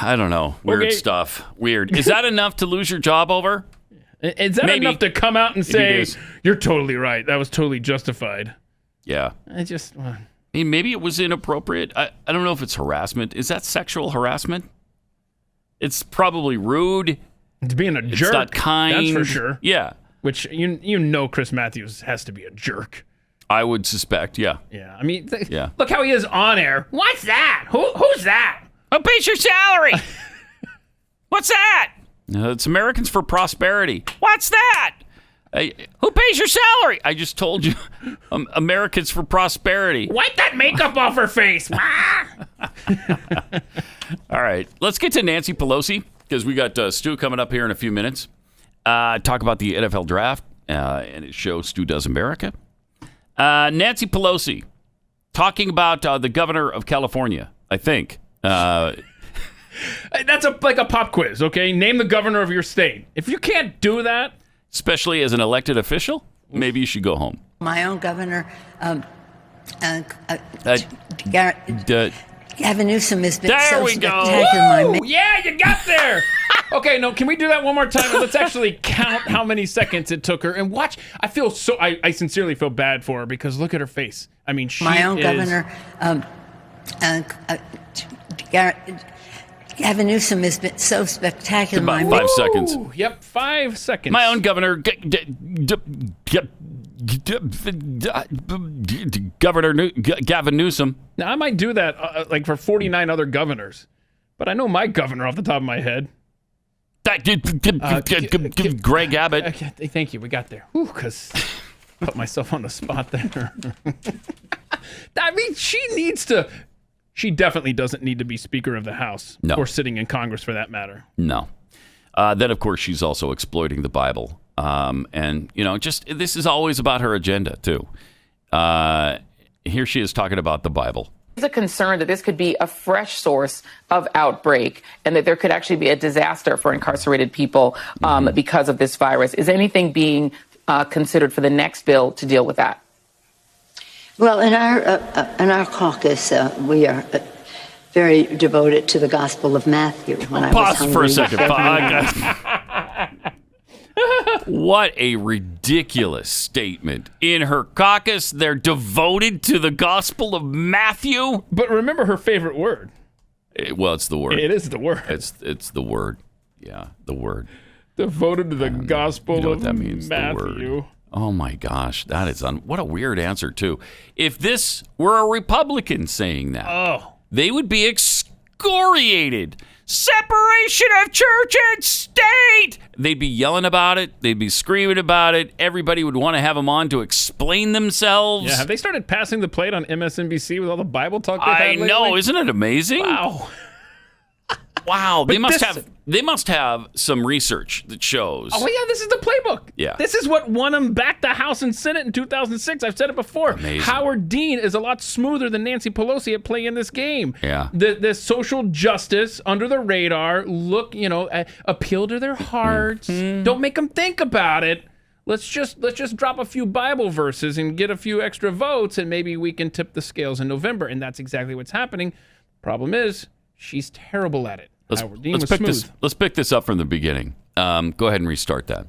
I don't know. Weird stuff. Weird. Is that enough to lose your job over? Is that Maybe. enough to come out and Maybe say, it is. you're totally right. That was totally justified. Yeah. I just... I mean, maybe it was inappropriate. I don't know if it's harassment. Is that sexual harassment? It's probably rude. It's being a jerk. It's not kind. That's for sure. Yeah. Which, Chris Matthews has to be a jerk. I would suspect, yeah. Yeah. I mean, Yeah. look how he is on air. What's that? Who's that? Who pays your salary? What's that? It's Americans for Prosperity. What's that? Who pays your salary? I just told you. Americans for Prosperity. Wipe that makeup off her face. All right. Let's get to Nancy Pelosi because we got Stu coming up here in a few minutes. Talk about the NFL draft and his show, Stu Does America. Nancy Pelosi talking about the governor of California, I think. That's like a pop quiz, okay? Name the governor of your state. If you can't do that... Especially as an elected official, maybe you should go home. My own governor, Gavin Newsom has been there so we go. spectacular. Yeah, you got there. Okay, no, can we do that one more time? Let's actually count how many seconds it took her and watch. I sincerely feel bad for her because look at her face. I mean, she my own is... governor, Gavin Newsom has been so spectacular. About 5 seconds. Ooh, yep, 5 seconds. My own governor, Gavin Newsom. Now, I might do that like for 49 other governors, but I know my governor off the top of my head. Greg Abbott. Okay, thank you. We got there. Because put myself on the spot there. I mean, she definitely doesn't need to be Speaker of the House or sitting in Congress for that matter. No. Then, of course, she's also exploiting the Bible. And, this is always about her agenda, too. Here she is talking about the Bible. There's a concern that this could be a fresh source of outbreak and that there could actually be a disaster for incarcerated people because of this virus. Is anything being considered for the next bill to deal with that? Well, in our caucus, we are very devoted to the Gospel of Matthew. When I was hungry, for a second. What a ridiculous statement. In her caucus, they're devoted to the Gospel of Matthew. But remember her favorite word. It's the word. It is the word. It's the word. Yeah, the word. Devoted to the Gospel you know of what that means, Matthew. Oh my gosh, that is what a weird answer too. If this were a Republican saying that, they would be excoriated. Separation of church and state. They'd be yelling about it. They'd be screaming about it. Everybody would want to have them on to explain themselves. Yeah, have they started passing the plate on MSNBC with all the Bible talk they've had I lately? know, isn't it amazing? Wow, they must have some research that shows. Oh yeah, this is the playbook. Yeah. This is what won them back the House and Senate in 2006. I've said it before. Amazing. Howard Dean is a lot smoother than Nancy Pelosi at playing this game. Yeah. The social justice under the radar, appeal to their hearts. Don't make them think about it. Let's just drop a few Bible verses and get a few extra votes, and maybe we can tip the scales in November. And that's exactly what's happening. Problem is, she's terrible at it. Let's pick this up from the beginning. Go ahead and restart that.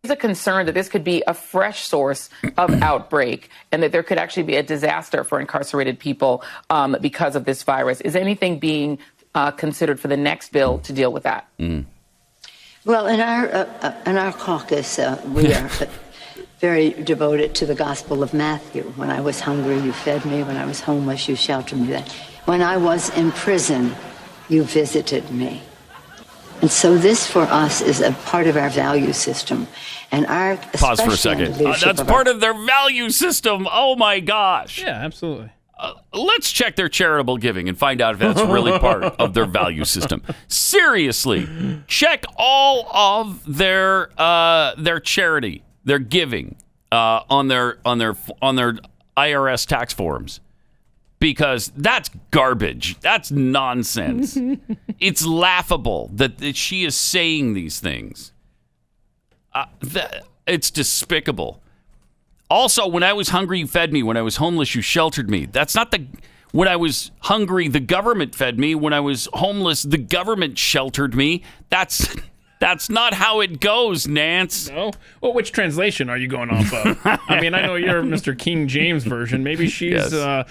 There's a concern that this could be a fresh source of outbreak and that there could actually be a disaster for incarcerated people because of this virus. Is anything being considered for the next bill to deal with that? Well, in our caucus, we are very devoted to the Gospel of Matthew. When I was hungry, you fed me. When I was homeless, you sheltered me. When I was in prison, you visited me. And so this for us is a part of our value system. And our pause for a second. That's part of their value system. Oh my gosh. Yeah, absolutely. Let's check their charitable giving and find out if that's really part of their value system. Seriously, check all of their charity, their giving on their IRS tax forms. Because that's garbage. That's nonsense. It's laughable that she is saying these things. It's despicable. Also, when I was hungry, you fed me. When I was homeless, you sheltered me. That's not when I was hungry, the government fed me. When I was homeless, the government sheltered me. That's not how it goes, Nance. No? Well, which translation are you going off of? I mean, I know you're Mr. King James Version. Maybe she's... Yes.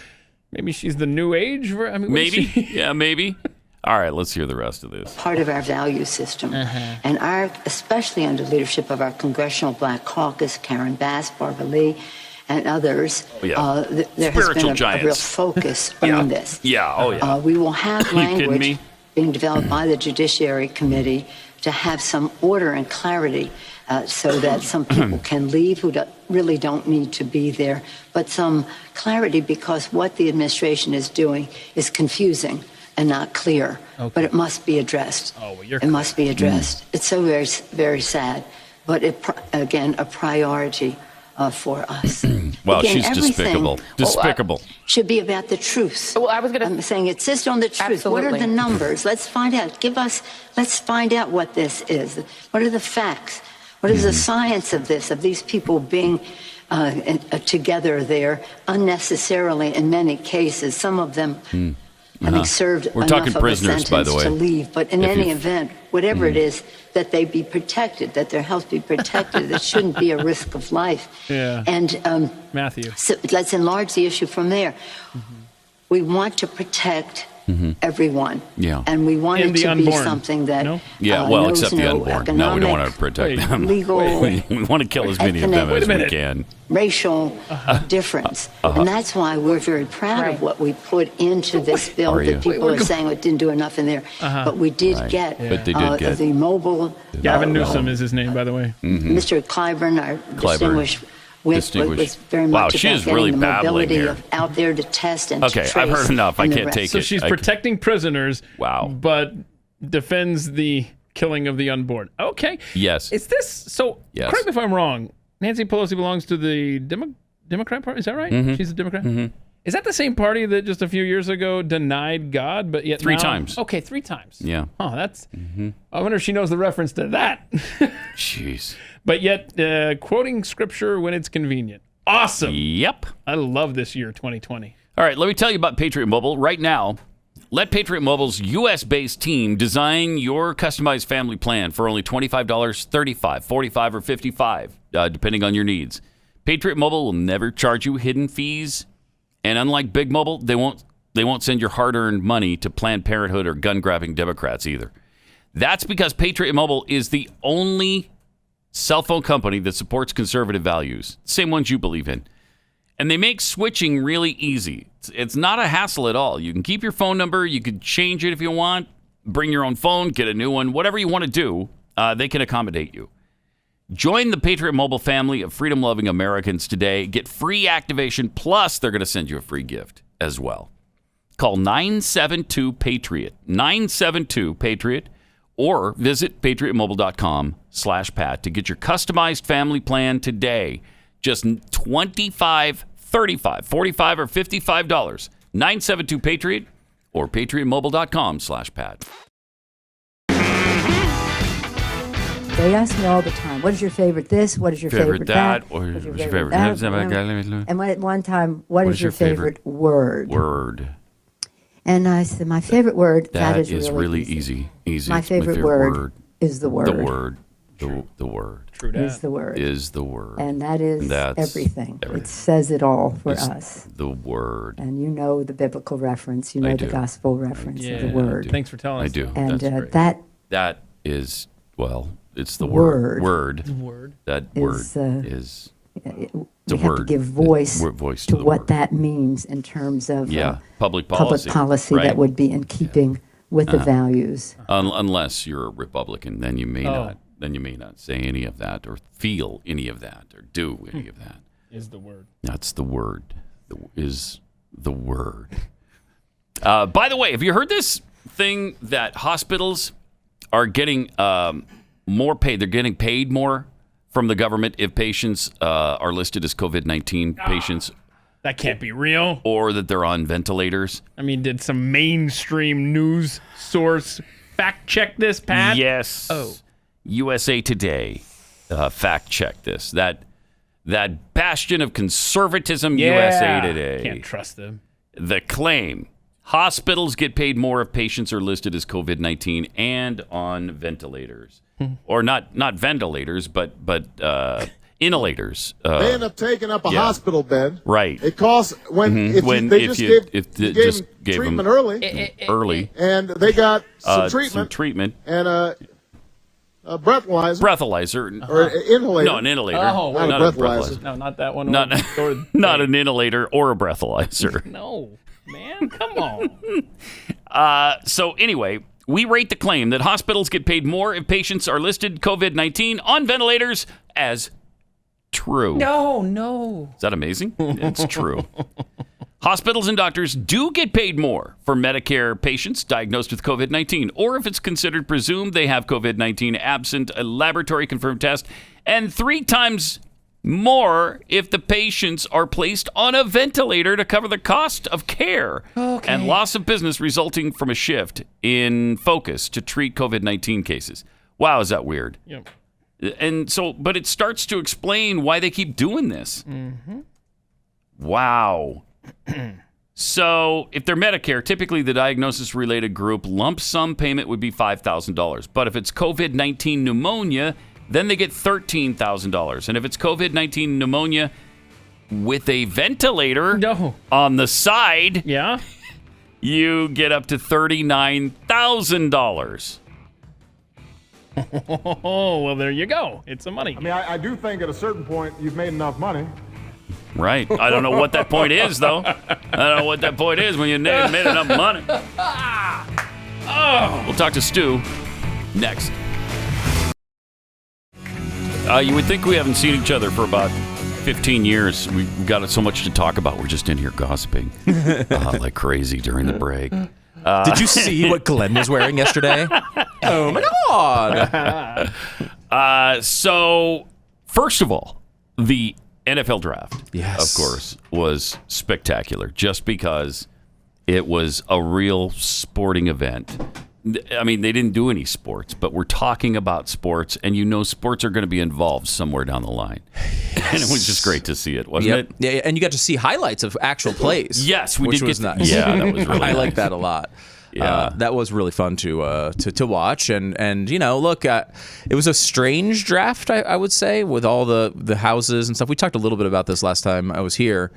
Maybe she's the New Age. Maybe. Yeah, maybe. All right, let's hear the rest of this. Part of our value system. And especially under leadership of our Congressional Black Caucus, Karen Bass, Barbara Lee, and others, there has been a real focus on this. Yeah, oh yeah. We will have language being developed by the Judiciary Committee to have some order and clarity so that some people can leave who really don't need to be there, but some clarity because what the administration is doing is confusing and not clear, but it must be addressed. It must be addressed. It's so very, very sad, but again, a priority for us. Well, again, she's despicable. Despicable. Should be about the truth. Well, I'm saying insist on the truth. Absolutely. What are the numbers? Let's find out. Let's find out what this is. What are the facts? What is the science of this, of these people being together there unnecessarily in many cases, some of them having served enough of a sentence by the way. to leave. But in any event, whatever it is, that they be protected, that their health be protected, that shouldn't be a risk of life. Yeah. And Matthew. So let's enlarge the issue from there. we want to protect everyone. Yeah. And we want And it the to be unborn. something that No? Yeah, well, knows except the no unborn. No, we don't want to economic, protect them. legal, We want to kill as many of them Wait a as we minute. can. racial difference. And that's why we're very proud Right. of what we put into this bill Are you? that people are saying it didn't do enough in there. But we did Right. get, But they did get- the mobile. Gavin Newsom is his name, by the way. Mr. Clyburn, our distinguished whip, Distinguished. was very Wow, much she about is really getting the babbling mobility here. of out there to test and Okay, to trace. I've heard enough. I and the can't rest. take So it. she's I- protecting prisoners. Wow. But defends the killing of the unborn. Okay. Yes. Is this so? Yes. Correct me if I'm wrong. Nancy Pelosi belongs to the Democrat Party. Is that right? Mm-hmm. She's a Democrat. Is that the same party that just a few years ago denied God, but yet Three now- times. Okay, 3 times. Yeah. Oh, that's. I wonder if she knows the reference to that. Jeez. But yet, quoting scripture when it's convenient. Awesome. Yep. I love this year, 2020. All right, let me tell you about Patriot Mobile. Right now, let Patriot Mobile's U.S.-based team design your customized family plan for only $25, $35, $45, or $55, depending on your needs. Patriot Mobile will never charge you hidden fees, and unlike Big Mobile, they won't send your hard-earned money to Planned Parenthood or gun-grabbing Democrats either. That's because Patriot Mobile is the only cell phone company that supports conservative values, same ones you believe in. And they make switching really easy. It's not a hassle at all. You can keep your phone number. You can change it if you want. Bring your own phone, get a new one. Whatever you want to do, they can accommodate you. Join the Patriot Mobile family of freedom-loving Americans today. Get free activation, plus they're going to send you a free gift as well. Call 972-PATRIOT, 972-PATRIOT, or visit patriotmobile.com/Pat to get your customized family plan today. Just $25, $35, $45, or $55. 972-PATRIOT or patriotmobile.com/Pat. They ask me all the time, what is your favorite this? What is your favorite that? Or What's what's your favorite that? And at one time, what is your favorite word? Word. And I said, my favorite word, That is is really easy. My favorite word is the word. The word. The word. True that. Is the word. Is the word. And that is That's everything. everything. It says it all for It's us. the word. And you know the biblical reference. You know the do. gospel reference of the word. Thanks for telling us. I do. And That's great. that is, well, it's the Word. word. Word. That Is, word is we have to give voice, voice to the what word. that means in terms of public policy. Right. that would be in keeping with the values. Unless you're a Republican, then you may Oh. not. Then you may not say any of that, or feel any of that, or do any of that. Is the word. That's the word. Is the word. By the way, have you heard this thing that hospitals are getting more paid? They're getting paid more from the government if patients are listed as COVID-19 patients, That can't be real. or that they're on ventilators. I mean, did some mainstream news source fact check this, Pat? Yes. Oh. USA Today fact check this. That bastion of conservatism, USA Today. Can't trust them. The claim: hospitals get paid more if patients are listed as COVID-19 and on ventilators, or not ventilators, but inhalators. They end up taking up a hospital bed. Right. It costs if they you just gave treatment them early, and they got some treatment and a breathalyzer. Breathalyzer. Or an inhalator. No, an inhalator. Oh, not not a a breathalyzer. No, not that one. Not, Or- not an inhalator or a breathalyzer. No, man, come on. So anyway, we rate the claim that hospitals get paid more if patients are listed COVID-19 on ventilators as true. No. Is that amazing? It's true. Hospitals and doctors do get paid more for Medicare patients diagnosed with COVID-19, or if it's considered presumed they have COVID-19 absent a laboratory-confirmed test, and 3 times more if the patients are placed on a ventilator to cover the cost of care and loss of business resulting from a shift in focus to treat COVID-19 cases. Wow, is that weird? Yep. And so, but it starts to explain why they keep doing this. Mm-hmm. Wow. So, if they're Medicare, typically the diagnosis-related group lump sum payment would be $5,000. But if it's COVID-19 pneumonia, then they get $13,000. And if it's COVID-19 pneumonia with a ventilator on the side, you get up to $39,000. Oh, well, there you go. It's the money. I mean, I do think at a certain point you've made enough money. Right. I don't know what that point is, though. I don't know what that point is when you made enough money. Oh. We'll talk to Stu next. You would think we haven't seen each other for about 15 years. We've got so much to talk about. We're just in here gossiping like crazy during the break. Did you see what Glenn was wearing yesterday? Oh, my God. So, first of all, the NFL draft, yes, of course, was spectacular just because it was a real sporting event. I mean, they didn't do any sports, but we're talking about sports, and sports are going to be involved somewhere down the line. Yes. And it was just great to see it, wasn't it? Yeah, and you got to see highlights of actual plays. Yes, we which did was get nice. Yeah, that was really I nice. like that a lot. Yeah, that was really fun to watch, and look, it was a strange draft, I would say, with all the houses and stuff. We talked a little bit about this last time I was here.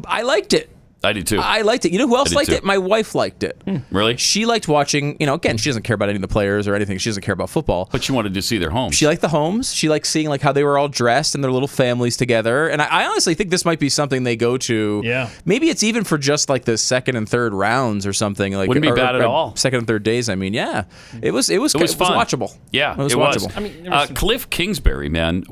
I liked it. I did too. I liked it. You know who else liked too. it? My wife liked it. Really? She liked watching, again, she doesn't care about any of the players or anything. She doesn't care about football. But she wanted to see their homes. She liked the homes. She liked seeing how they were all dressed and their little families together. And I honestly think this might be something they go to. Yeah. Maybe it's even for just the second and third rounds or something. Wouldn't be bad at all. Second and third days. I mean, yeah. It was fun. watchable. Yeah, it was watchable. I mean, Cliff Kingsbury, man.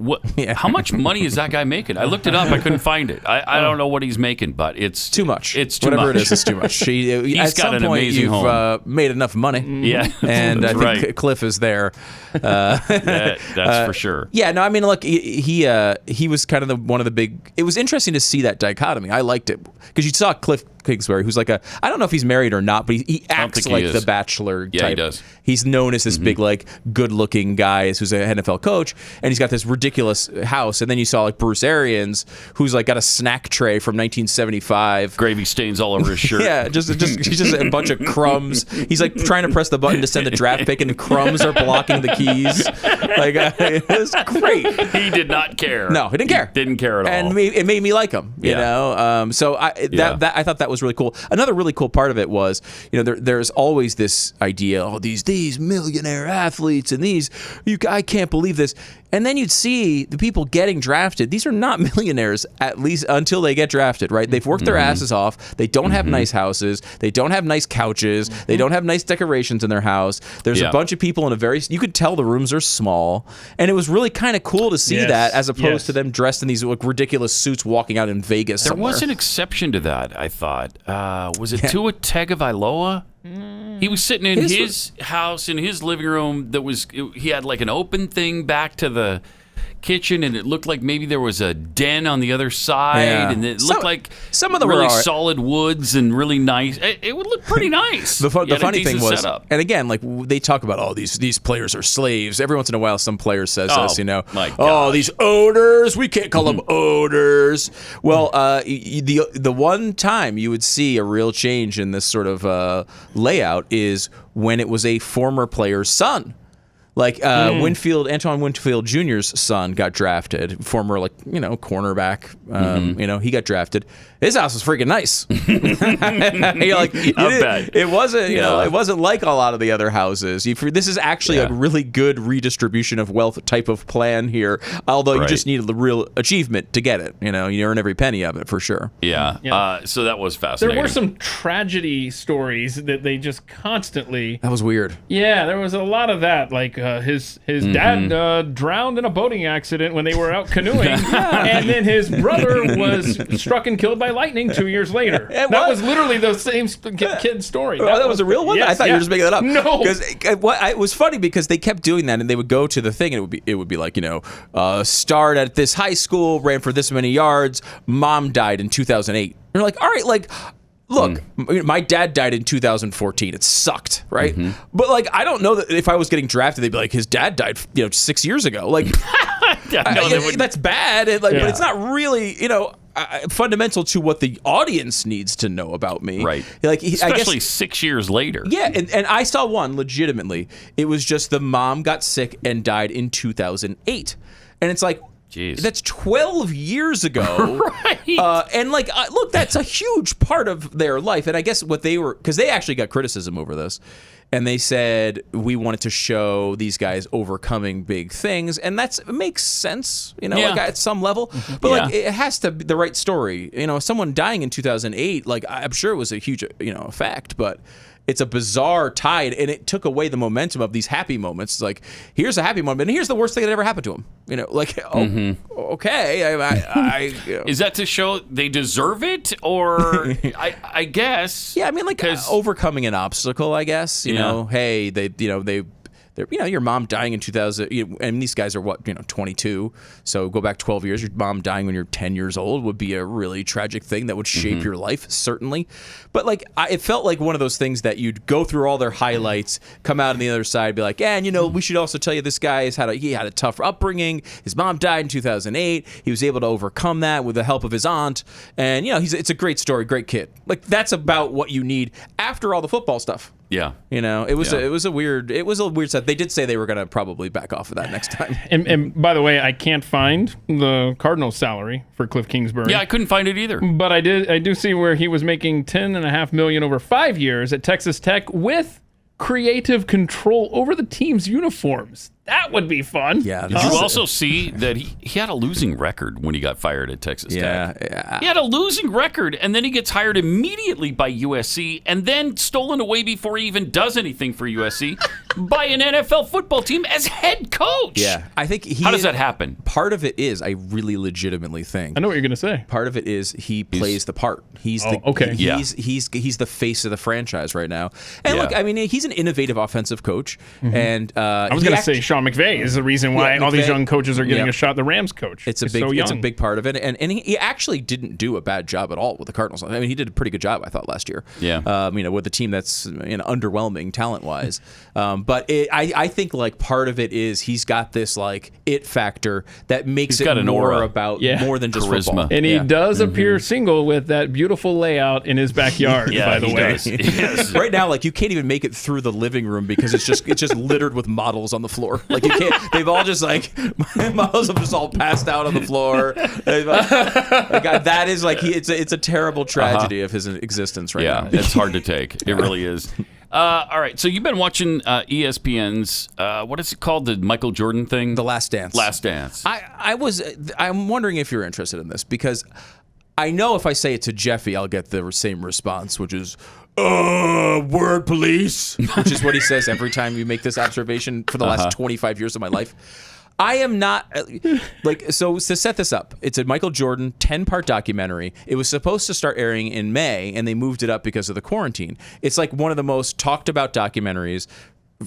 How much money is that guy making? I looked it up. I couldn't find it. I don't know what he's making, but it's too much. It's too Whatever much. it is, it's too much. He's at got some an point, amazing you've home. Made enough money. Yeah, and I think right. Cliff is there. That's for sure. Yeah, no, I mean, look, he was kind of one of the big. It was interesting to see that dichotomy. I liked it because you saw Cliff Kingsbury, who's I don't know if he's married or not, but he acts like the Bachelor type. Yeah, he does. He's known as this big, good-looking guy who's an NFL coach, and he's got this ridiculous house. And then you saw Bruce Arians, who's got a snack tray from 1975, gravy stains all over his shirt. Yeah, just he's just a bunch of crumbs. He's trying to press the button to send the draft pick, and the crumbs are blocking the keys. It was great. He did not care. No, he didn't care. Didn't care at all. And it made me like him. You know, so I thought that was really cool. Another really cool part of it was, there's always this idea, these millionaire athletes and I can't believe this. And then you'd see the people getting drafted. These are not millionaires, at least until they get drafted, right? They've worked their asses off. They don't have nice houses. They don't have nice couches. They don't have nice decorations in their house. There's a bunch of people in you could tell the rooms are small. And it was really kind of cool to see that, as opposed to them dressed in these ridiculous suits walking out in Vegas There somewhere. was an exception to that, I thought. Was it Tua Tagovailoa? He was sitting in his house, in his living room. He had an open thing back to the kitchen, and it looked like maybe there was a den on the other side, and it looked like some of them really were solid woods and really nice. It would look pretty nice. The funny thing was, setup. and again, they talk about these players are slaves. Every once in a while, some player says this, my oh, these owners, we can't call them owners. Well, the one time you would see a real change in this sort of layout is when it was a former player's son. Antoine Winfield Jr.'s son got drafted, former cornerback. He got drafted. His house was freaking nice. It wasn't, it wasn't like a lot of the other houses. This is actually a really good redistribution of wealth type of plan here. Although you just need the real achievement to get it. You earn every penny of it for sure. Yeah. So that was fascinating. There were some tragedy stories that they just constantly. That was weird. Yeah, there was a lot of that. His dad drowned in a boating accident when they were out canoeing, and then his brother was struck and killed by lightning 2 years later. That was literally the same kid's story. That was a real one? Yes, I thought you were just making that up. No. Because it was funny because they kept doing that, and they would go to the thing, and it would be starred at this high school, ran for this many yards, mom died in 2008. And you're like, all right, look, my dad died in 2014. It sucked, right? But I don't know that if I was getting drafted, they'd be like, his dad died, 6 years ago. That's bad. But it's not really, fundamental to what the audience needs to know about me. Right. Especially 6 years later. Yeah, and I saw one legitimately. It was just the mom got sick and died in 2008. And it's like, Jeez. That's 12 years ago. Right. And like, look, that's a huge part of their life. And I guess what they were, because they actually got criticism over this. And they said, we wanted to show these guys overcoming big things. And it makes sense, like at some level. But like, it has to be the right story. Someone dying in 2008, like I'm sure it was a huge, fact, but it's a bizarre tide, and it took away the momentum of these happy moments. It's like, here's a happy moment, and here's the worst thing that ever happened to him. Okay. Is that to show they deserve it, or I guess? Yeah, I mean, like overcoming an obstacle. I guess hey, your mom dying in 2000, and these guys are 22. So go back 12 years. Your mom dying when you're 10 years old would be a really tragic thing that would shape your life, certainly. But like, it felt like one of those things that you'd go through all their highlights, come out on the other side, be like, we should also tell you this guy he had a tough upbringing. His mom died in 2008. He was able to overcome that with the help of his aunt, and it's a great story, great kid. Like that's about what you need after all the football stuff. Yeah, it was a weird set. They did say they were going to probably back off of that next time. And by the way, I can't find the Cardinals' salary for Cliff Kingsbury. Yeah, I couldn't find it either. But I do see where he was making $10.5 million over 5 years at Texas Tech with creative control over the team's uniforms. That would be fun. Yeah. Did you also see that he had a losing record when he got fired at Texas Tech? Yeah. He had a losing record, and then he gets hired immediately by USC, and then stolen away before he even does anything for USC by an NFL football team as head coach. Yeah. I think How does that happen? Part of it is, I really legitimately think. I know what you're going to say. Part of it is he plays the part. He's the face of the franchise right now. And look, I mean, he's an innovative offensive coach, and I was going to say Sean McVay is the reason why all these young coaches are getting a shot. The Rams coach. It's a big part of it, and he actually didn't do a bad job at all with the Cardinals. I mean, he did a pretty good job, I thought, last year. Yeah. With a team that's underwhelming talent wise. But I think like part of it is he's got this like it factor that makes it more about more than just charisma. Football. And he does appear single with that beautiful layout in his backyard. By the way, yes. Right now, like you can't even make it through the living room because it's just littered with models on the floor. Like you can't. They've all just like models have just all passed out on the floor. That is like it's a terrible tragedy of his existence right now. Yeah, it's hard to take. It really is. All right, so you've been watching ESPN's what is it called, the Michael Jordan thing? The Last Dance. Last Dance. I'm wondering if you're interested in this because I know if I say it to Jeffy, I'll get the same response, which is. Word police, which is what he says every time you make this observation for the last 25 years of my life. I am not so to set this up, it's a Michael Jordan 10-part documentary. It was supposed to start airing in May, and they moved it up because of the quarantine. It's like one of the most talked about documentaries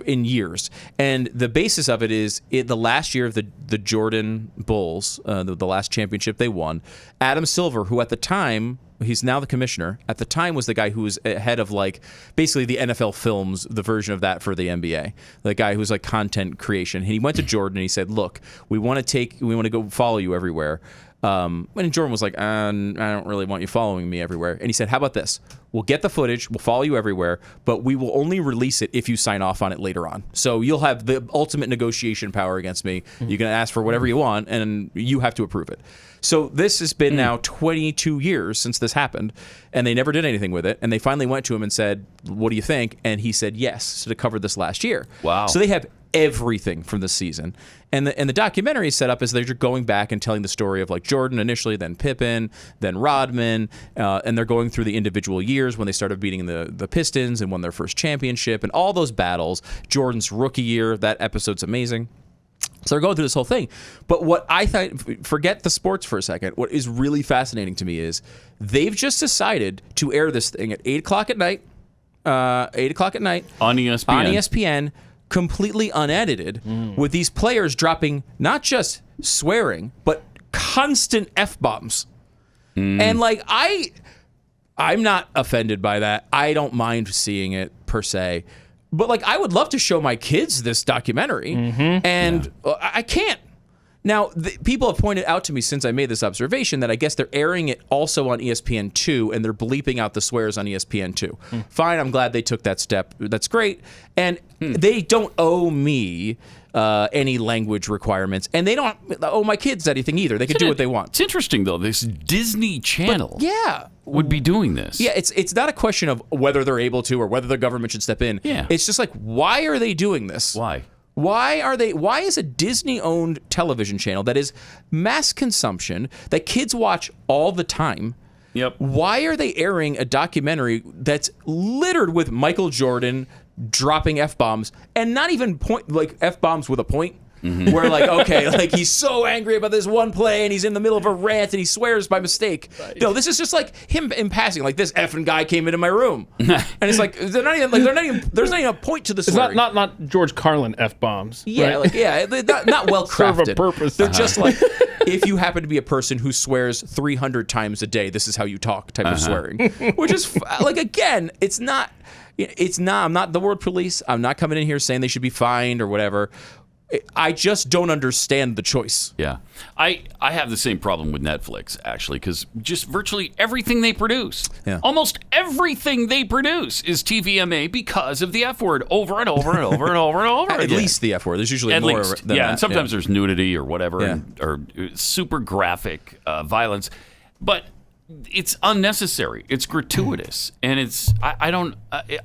in years, and the basis of it is the last year of the Jordan Bulls, the last championship they won. Adam Silver, who at the time, he's now the commissioner, at the time was the guy who was head of like basically the NFL Films, the version of that for the NBA, the guy who was like content creation. And he went to Jordan and he said, "Look, we want to go follow you everywhere." And Jordan was like, I don't really want you following me everywhere. And he said, how about this? We'll get the footage, we'll follow you everywhere, but we will only release it if you sign off on it later on. So you'll have the ultimate negotiation power against me. You can ask for whatever you want, and you have to approve it. So this has been now 22 years since this happened, and they never did anything with it. And they finally went to him and said, what do you think? And he said yes, so to cover this last year. Wow. So they have everything from the season. And the documentary is set up as they're going back and telling the story of like Jordan initially, then Pippen, then Rodman, and they're going through the individual years when they started beating the Pistons and won their first championship and all those battles. Jordan's rookie year, that episode's amazing. So they're going through this whole thing. But what I thought, forget the sports for a second, what is really fascinating to me is they've just decided to air this thing at 8 o'clock at night, on ESPN. On ESPN, completely unedited, with these players dropping not just swearing, but constant F-bombs. And like, I'm not offended by that. I don't mind seeing it per se. But like, I would love to show my kids this documentary, and I can't. Now, people have pointed out to me since I made this observation that I guess they're airing it also on ESPN2, and they're bleeping out the swears on ESPN2. Fine, I'm glad they took that step. That's great. And they don't owe me any language requirements, and they don't owe my kids anything either. They can do what they want. It's interesting though. This Disney Channel, would be doing this. Yeah, it's not a question of whether they're able to or whether the government should step in. Yeah, it's just like, why are they doing this? Why? Why is a Disney-owned television channel that is mass consumption, that kids watch all the time, why are they airing a documentary that's littered with Michael Jordan dropping F-bombs, and not even F-bombs with a point? Where like he's so angry about this one play and he's in the middle of a rant and he swears by mistake. Right. No, this is just like him in passing. Like, this effing guy came into my room, and it's like there's not even a point to the swearing. It's not George Carlin F-bombs. Yeah, right? Not well crafted. Serve a purpose. They're just like, if you happen to be a person who swears 300 times a day, this is how you talk type of swearing. Which is like, again, it's not. I'm not the word police. I'm not coming in here saying they should be fined or whatever. I just don't understand the choice. Yeah. I have the same problem with Netflix, actually, because just virtually everything they produce, almost everything they produce is TVMA because of the F word over and over and over and over and over again. At least the F word. There's usually more than that. And sometimes there's nudity or whatever, or super graphic violence. But it's unnecessary. It's gratuitous, and it's. I don't.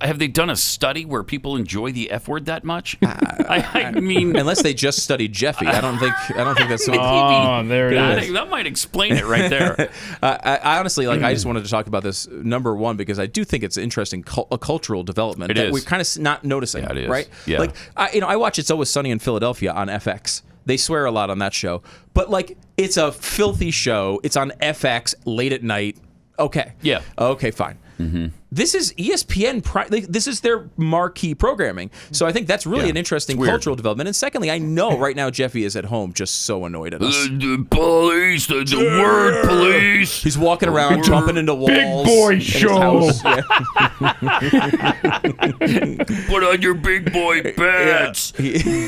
Have they done a study where people enjoy the F word that much? I mean, unless they just studied Jeffy, I don't think that's. There it is. That might explain it right there. I honestly I just wanted to talk about this number one because I do think it's interesting a cultural development that we're kind of not noticing. It is. Right? Yeah. Like I watch It's Always Sunny in Philadelphia on FX. They swear a lot on that show, but it's a filthy show. It's on FX late at night. Okay. Yeah. Okay, fine. Mm-hmm. This is ESPN. This is their marquee programming. So I think that's really an interesting cultural development. And secondly, I know right now Jeffy is at home just so annoyed at us. The police, the word police. He's walking around bumping into walls. Big boy show. Put on your big boy pants.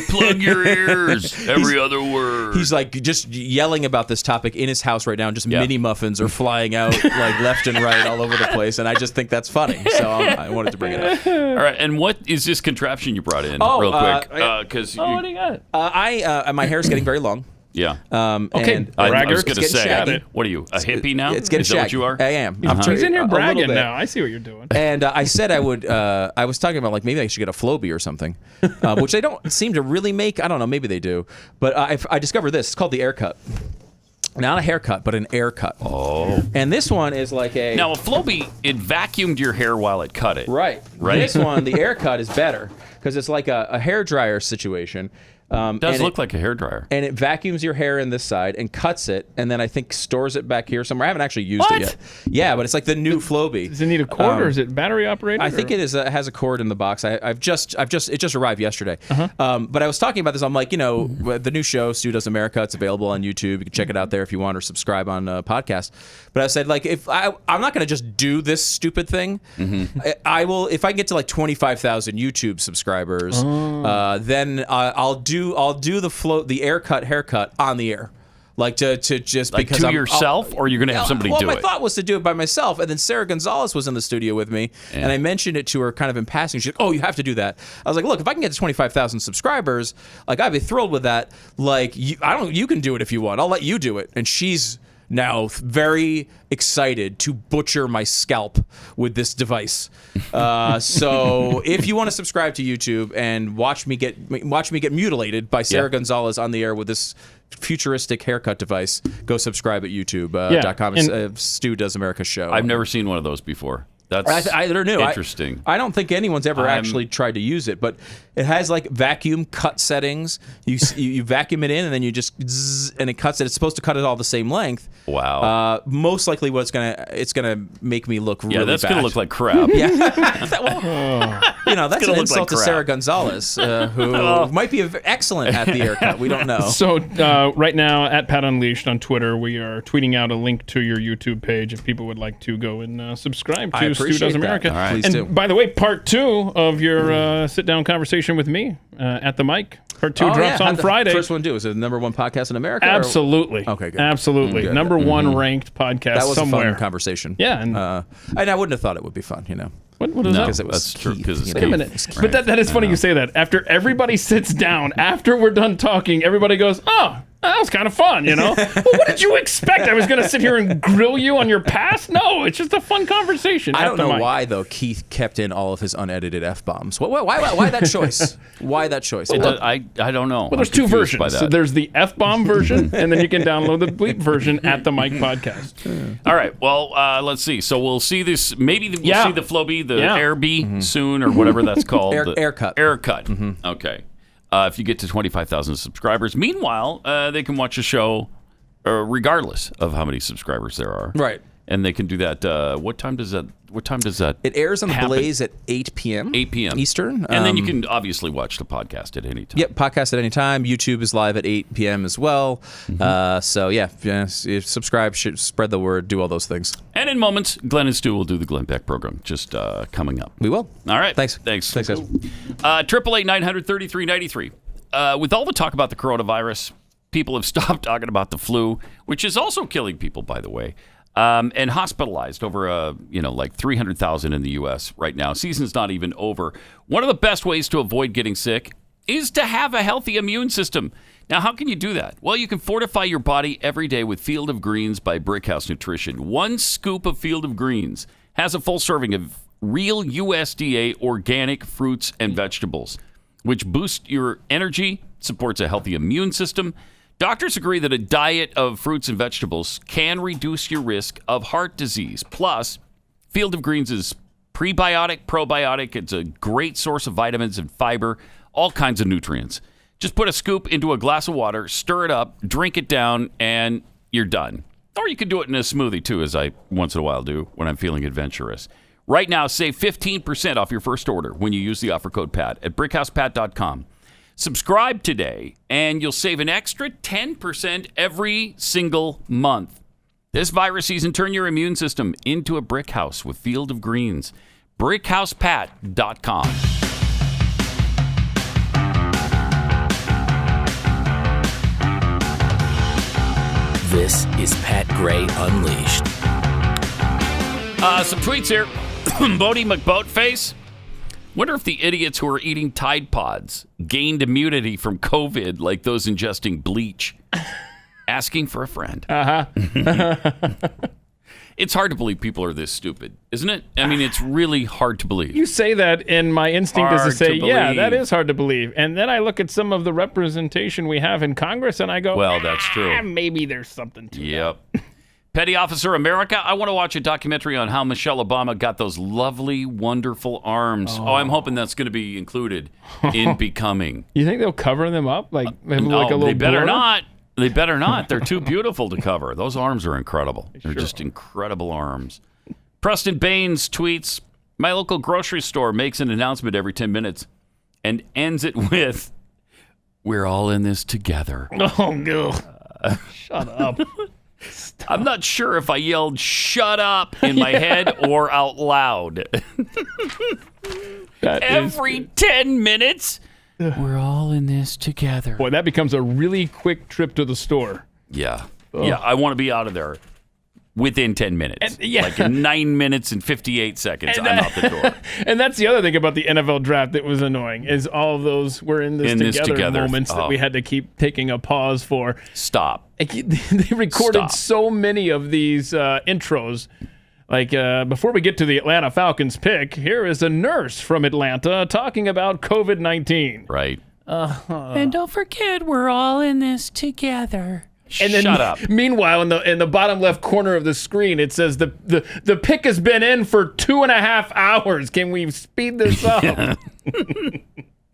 Plug your ears. Every other word. He's just yelling about this topic in his house right now. And just mini muffins are flying out left and right all over the place. And I just think that's funny, so I wanted to bring it up. All right, and what is this contraption you brought in, real quick? What do you got? My hair's getting very long. Yeah. Okay. And I was going to say, what are you, a hippie now? It's getting shaggy. Is that what you are? I am. He's in here bragging now. I see what you're doing. And I said I would. I was talking about maybe I should get a Flowbee or something, which they don't seem to really make. I don't know. Maybe they do. But I discovered this. It's called the Air Cut. Not a haircut, but an air cut. Oh. And this one is like a... Now, a Flowbee, it vacuumed your hair while it cut it. Right. This one, the air cut, is better because it's like a hair dryer situation. It does look like a hairdryer. And it vacuums your hair in this side and cuts it, and then I think stores it back here somewhere. I haven't actually used it yet. Yeah, but it's like the new Flowbee. Does it need a cord or is it battery operated? I think it is. Has a cord in the box. It just arrived yesterday. But I was talking about this. I'm like, the new show, Stu Does America. It's available on YouTube. You can check it out there if you want, or subscribe on podcast. But I said, if I'm not going to just do this stupid thing, I will. If I get to 25,000 YouTube subscribers, then I'll do the air cut haircut on the air. Because to yourself, or you're going to have somebody do it? Well, my thought was to do it by myself, and then Sarah Gonzalez was in the studio with me, and I mentioned it to her kind of in passing. She's like, "Oh, you have to do that." I was like, "Look, if I can get to 25,000 subscribers, I'd be thrilled with that. You can do it if you want. I'll let you do it." And she's now very excited to butcher my scalp with this device. So if you want to subscribe to YouTube and watch me get mutilated by Sarah Gonzalez on the air with this futuristic haircut device, go subscribe at youtube.com. Stu Does America show. I've never seen one of those before. That's interesting. I don't think anyone's ever actually tried to use it, but it has vacuum cut settings. You vacuum it in, and then you just zzz, and it cuts it. It's supposed to cut it all the same length. Wow. Most likely, it's gonna make me look really bad. Yeah, that's gonna look like crap. Yeah. That's an insult to Sarah Gonzalez, who might be excellent at the haircut. We don't know. So right now at Pat Unleashed on Twitter, we are tweeting out a link to your YouTube page if people would like to go and subscribe to Stu Does America. All right. And by the way, part 2 of your sit-down conversation with me at the mic. Part 2 drops on Friday. First one is it the number 1 podcast in America? Absolutely. Okay, good. Absolutely. Number 1 ranked podcast that was somewhere. a fun conversation. Yeah. And I wouldn't have thought it would be fun, What is No, that? that's true. Because it's Wait a minute. But that is funny you say that. After everybody sits down, after we're done talking, everybody goes, oh, that was kind of fun, Well, what did you expect? I was going to sit here and grill you on your past? No, it's just a fun conversation. I don't know why, though, Keith kept in all of his unedited F-bombs. Why that choice? Why that choice? I don't know. Well, there's two versions. So there's the F-bomb version, and then you can download the bleep version at the Mike Podcast. All right. Well, let's see. So we'll see this. Maybe we'll see the Flowbee, the Airbee soon, or whatever that's called. Aircut. Aircut. Okay. If you get to 25,000 subscribers. Meanwhile, they can watch a show regardless of how many subscribers there are. Right. And they can do that. What time does that? It airs on the happen? Blaze at 8 p.m. 8 p.m. Eastern. And then you can obviously watch the podcast at any time. Yep, podcast at any time. YouTube is live at 8 p.m. as well. So yeah, subscribe, subspread the word, do all those things. And in moments, Glenn and Stu will do the Glenn Beck program just coming up. We will. All right. Thanks, guys. 888-900-3393. With all the talk about the coronavirus, people have stopped talking about the flu, which is also killing people, by the way. And hospitalized over, like 300,000 in the U.S. right now. Season's not even over. One of the best ways to avoid getting sick is to have a healthy immune system. Now, how can you do that? Well, you can fortify your body every day with Field of Greens by Brickhouse Nutrition. One scoop of Field of Greens has a full serving of real USDA organic fruits and vegetables, which boost your energy, supports a healthy immune system. Doctors agree that a diet of fruits and vegetables can reduce your risk of heart disease. Plus, Field of Greens is prebiotic, probiotic. It's a great source of vitamins and fiber, all kinds of nutrients. Just put a scoop into a glass of water, stir it up, drink it down, and you're done. Or you could do it in a smoothie, too, as I once in a while do when I'm feeling adventurous. Right now, save 15% off your first order when you use the offer code PAT at brickhousepat.com. Subscribe today, and you'll save an extra 10% every single month. This virus season, turn your immune system into a brick house with Field of Greens. brickhousepat.com. This is Pat Gray Unleashed. Some tweets here. Bodie McBoatface. Wonder if the idiots who are eating Tide Pods gained immunity from COVID like those ingesting bleach. Asking for a friend. It's hard to believe people are this stupid, isn't it? I mean, it's really hard to believe. You say that, and my instinct is to say, yeah, believe. that is hard to believe. And then I look at some of the representation we have in Congress, and I go, well, that's true. Maybe there's something to Yep. Petty Officer America, I want to watch a documentary on how Michelle Obama got those lovely, wonderful arms. Oh, I'm hoping that's going to be included in Becoming. You think they'll cover them up? Like a little they better blur? not. They better not. They're too beautiful to cover. Those arms are incredible. They're just incredible arms. Preston Baines tweets, my local grocery store makes an announcement every 10 minutes and ends it with, we're all in this together. Oh, no. Shut up. Stop. I'm not sure if I yelled "shut up" in my head or out loud. Every 10 minutes, we're all in this together. Boy, that becomes a really quick trip to the store. Yeah. Yeah, I want to be out of there within 10 minutes. Like in 9 minutes and 58 seconds, I'm out the door. And that's the other thing about the NFL draft that was annoying, is all of those we're in this together moments that we had to keep taking a pause for. Stop. They recorded so many of these intros. Like, before we get to the Atlanta Falcons pick, here is a nurse from Atlanta talking about COVID-19. Right. And don't forget, we're all in this together. And then, shut up. Meanwhile, in the bottom left corner of the screen, it says the pick has been in for 2.5 hours. Can we speed this up?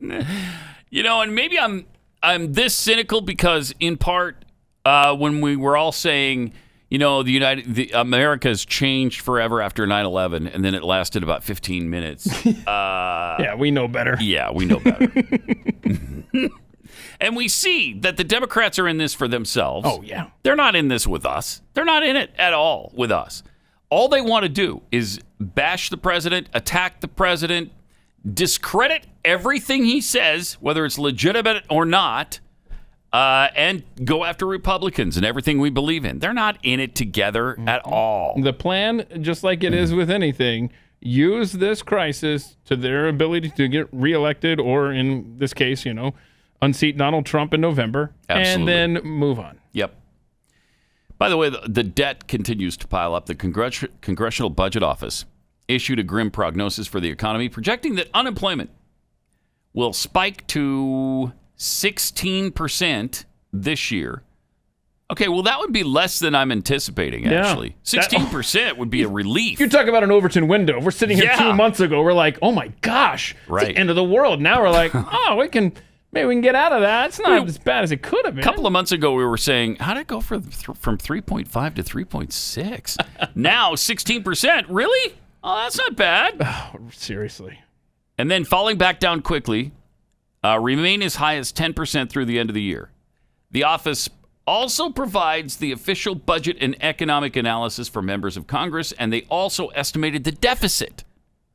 And maybe I'm this cynical because in part when we were all saying, America's changed forever after 9/11, and then it lasted about 15 minutes. Yeah, we know better. Yeah, we know better. And we see that the Democrats are in this for themselves. Oh, yeah. They're not in this with us. They're not in it at all with us. All they want to do is bash the president, attack the president, discredit everything he says, whether it's legitimate or not, and go after Republicans and everything we believe in. They're not in it together at all. The plan, just like it is with anything, use this crisis to their ability to get reelected, or in this case, unseat Donald Trump in November, Absolutely. and then move on. Yep. By the way, the debt continues to pile up. The Congressional Budget Office issued a grim prognosis for the economy, projecting that unemployment will spike to 16% this year. Okay, well, that would be less than I'm anticipating, actually. 16% would be a relief. You talk about an Overton window. We're sitting here 2 months ago. We're like, oh, my gosh. Right. It's the end of the world. Now we're like, maybe we can get out of that. It's not as bad as it could have been. A couple of months ago, we were saying, how did it go from 3.5 to 3.6? Now, 16%? Really? Oh, that's not bad. Oh, seriously. And then falling back down quickly, remain as high as 10% through the end of the year. The office also provides the official budget and economic analysis for members of Congress, and they also estimated the deficit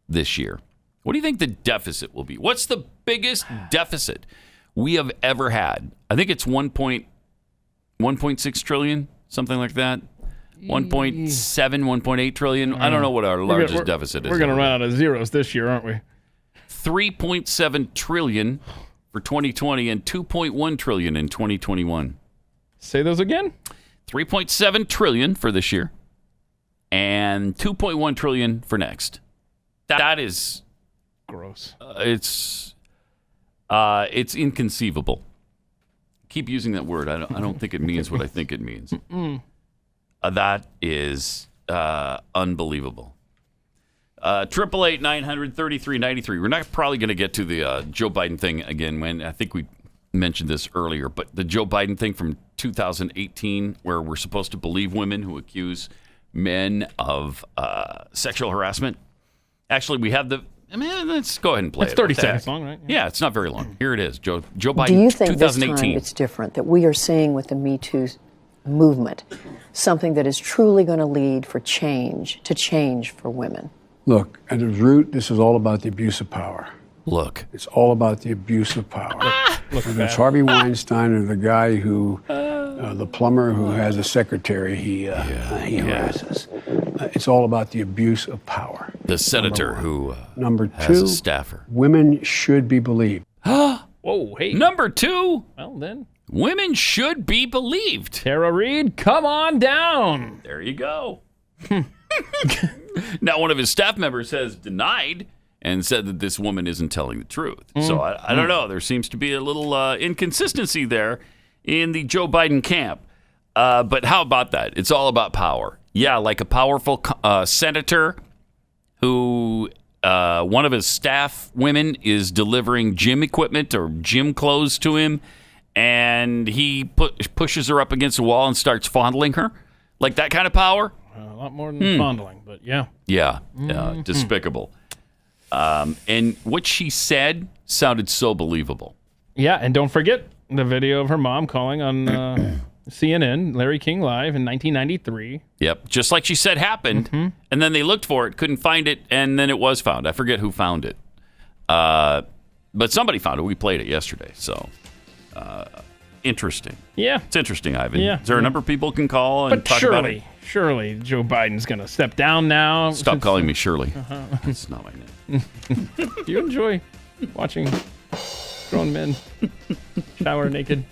this year. What do you think the deficit will be? What's the biggest deficit we have ever had? I think it's 1.6 trillion, something like that. 1.7, 1.8 trillion. I don't know what our largest deficit is. We're going to run out of zeros this year, aren't we? 3.7 trillion for 2020 and 2.1 trillion in 2021. Say those again? 3.7 trillion for this year and 2.1 trillion for next. That is gross. It's inconceivable. Keep using that word. I don't think it means what I think it means. That is unbelievable. 888-900-3393. We're not probably going to get to the Joe Biden thing again. When I think we mentioned this earlier, but the Joe Biden thing from 2018, where we're supposed to believe women who accuse men of sexual harassment. Actually, we have let's go ahead and play it. It's 30 seconds long, right? Yeah, it's not very long. Here it is. Joe Biden, Do you think 2018. this time it's different, that we are seeing with the Me Too movement something that is truly going to lead to change for women? Look, at its root, this is all about the abuse of power. Look. It's all about the abuse of power. Whether it's Harvey Weinstein or the guy who, the plumber who has a secretary he harasses. It's all about the abuse of power. The senator who Number has two, a staffer. Women should be believed. Whoa, hey. Number two. Well, then. Women should be believed. Tara Reid, come on down. There you go. Now, one of his staff members has denied and said that this woman isn't telling the truth. So I don't know. There seems to be a little inconsistency there in the Joe Biden camp. But how about that? It's all about power. Yeah, like a powerful senator who one of his staff women is delivering gym equipment or gym clothes to him, and he pushes her up against a wall and starts fondling her. Like that kind of power? A lot more than fondling, but yeah. Yeah, despicable. And what she said sounded so believable. Yeah, and don't forget the video of her mom calling on CNN, Larry King Live in 1993. Yep, just like she said happened. And then they looked for it, couldn't find it, and then it was found. I forget who found it. But somebody found it. We played it yesterday, so interesting. Yeah. It's interesting, Ivan. Yeah. Is there a number of people can call and talk about it? Surely Joe Biden's going to step down now. Stop calling me Shirley. That's not my name. Do you enjoy watching grown men shower naked?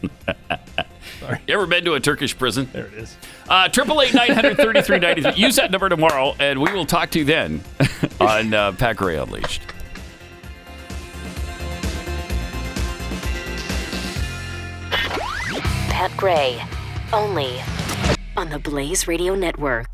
Sorry. You ever been to a Turkish prison? There it is. 888-900-3393. Use that number tomorrow, and we will talk to you then on Pat Gray Unleashed. Pat Gray, only on the Blaze Radio Network.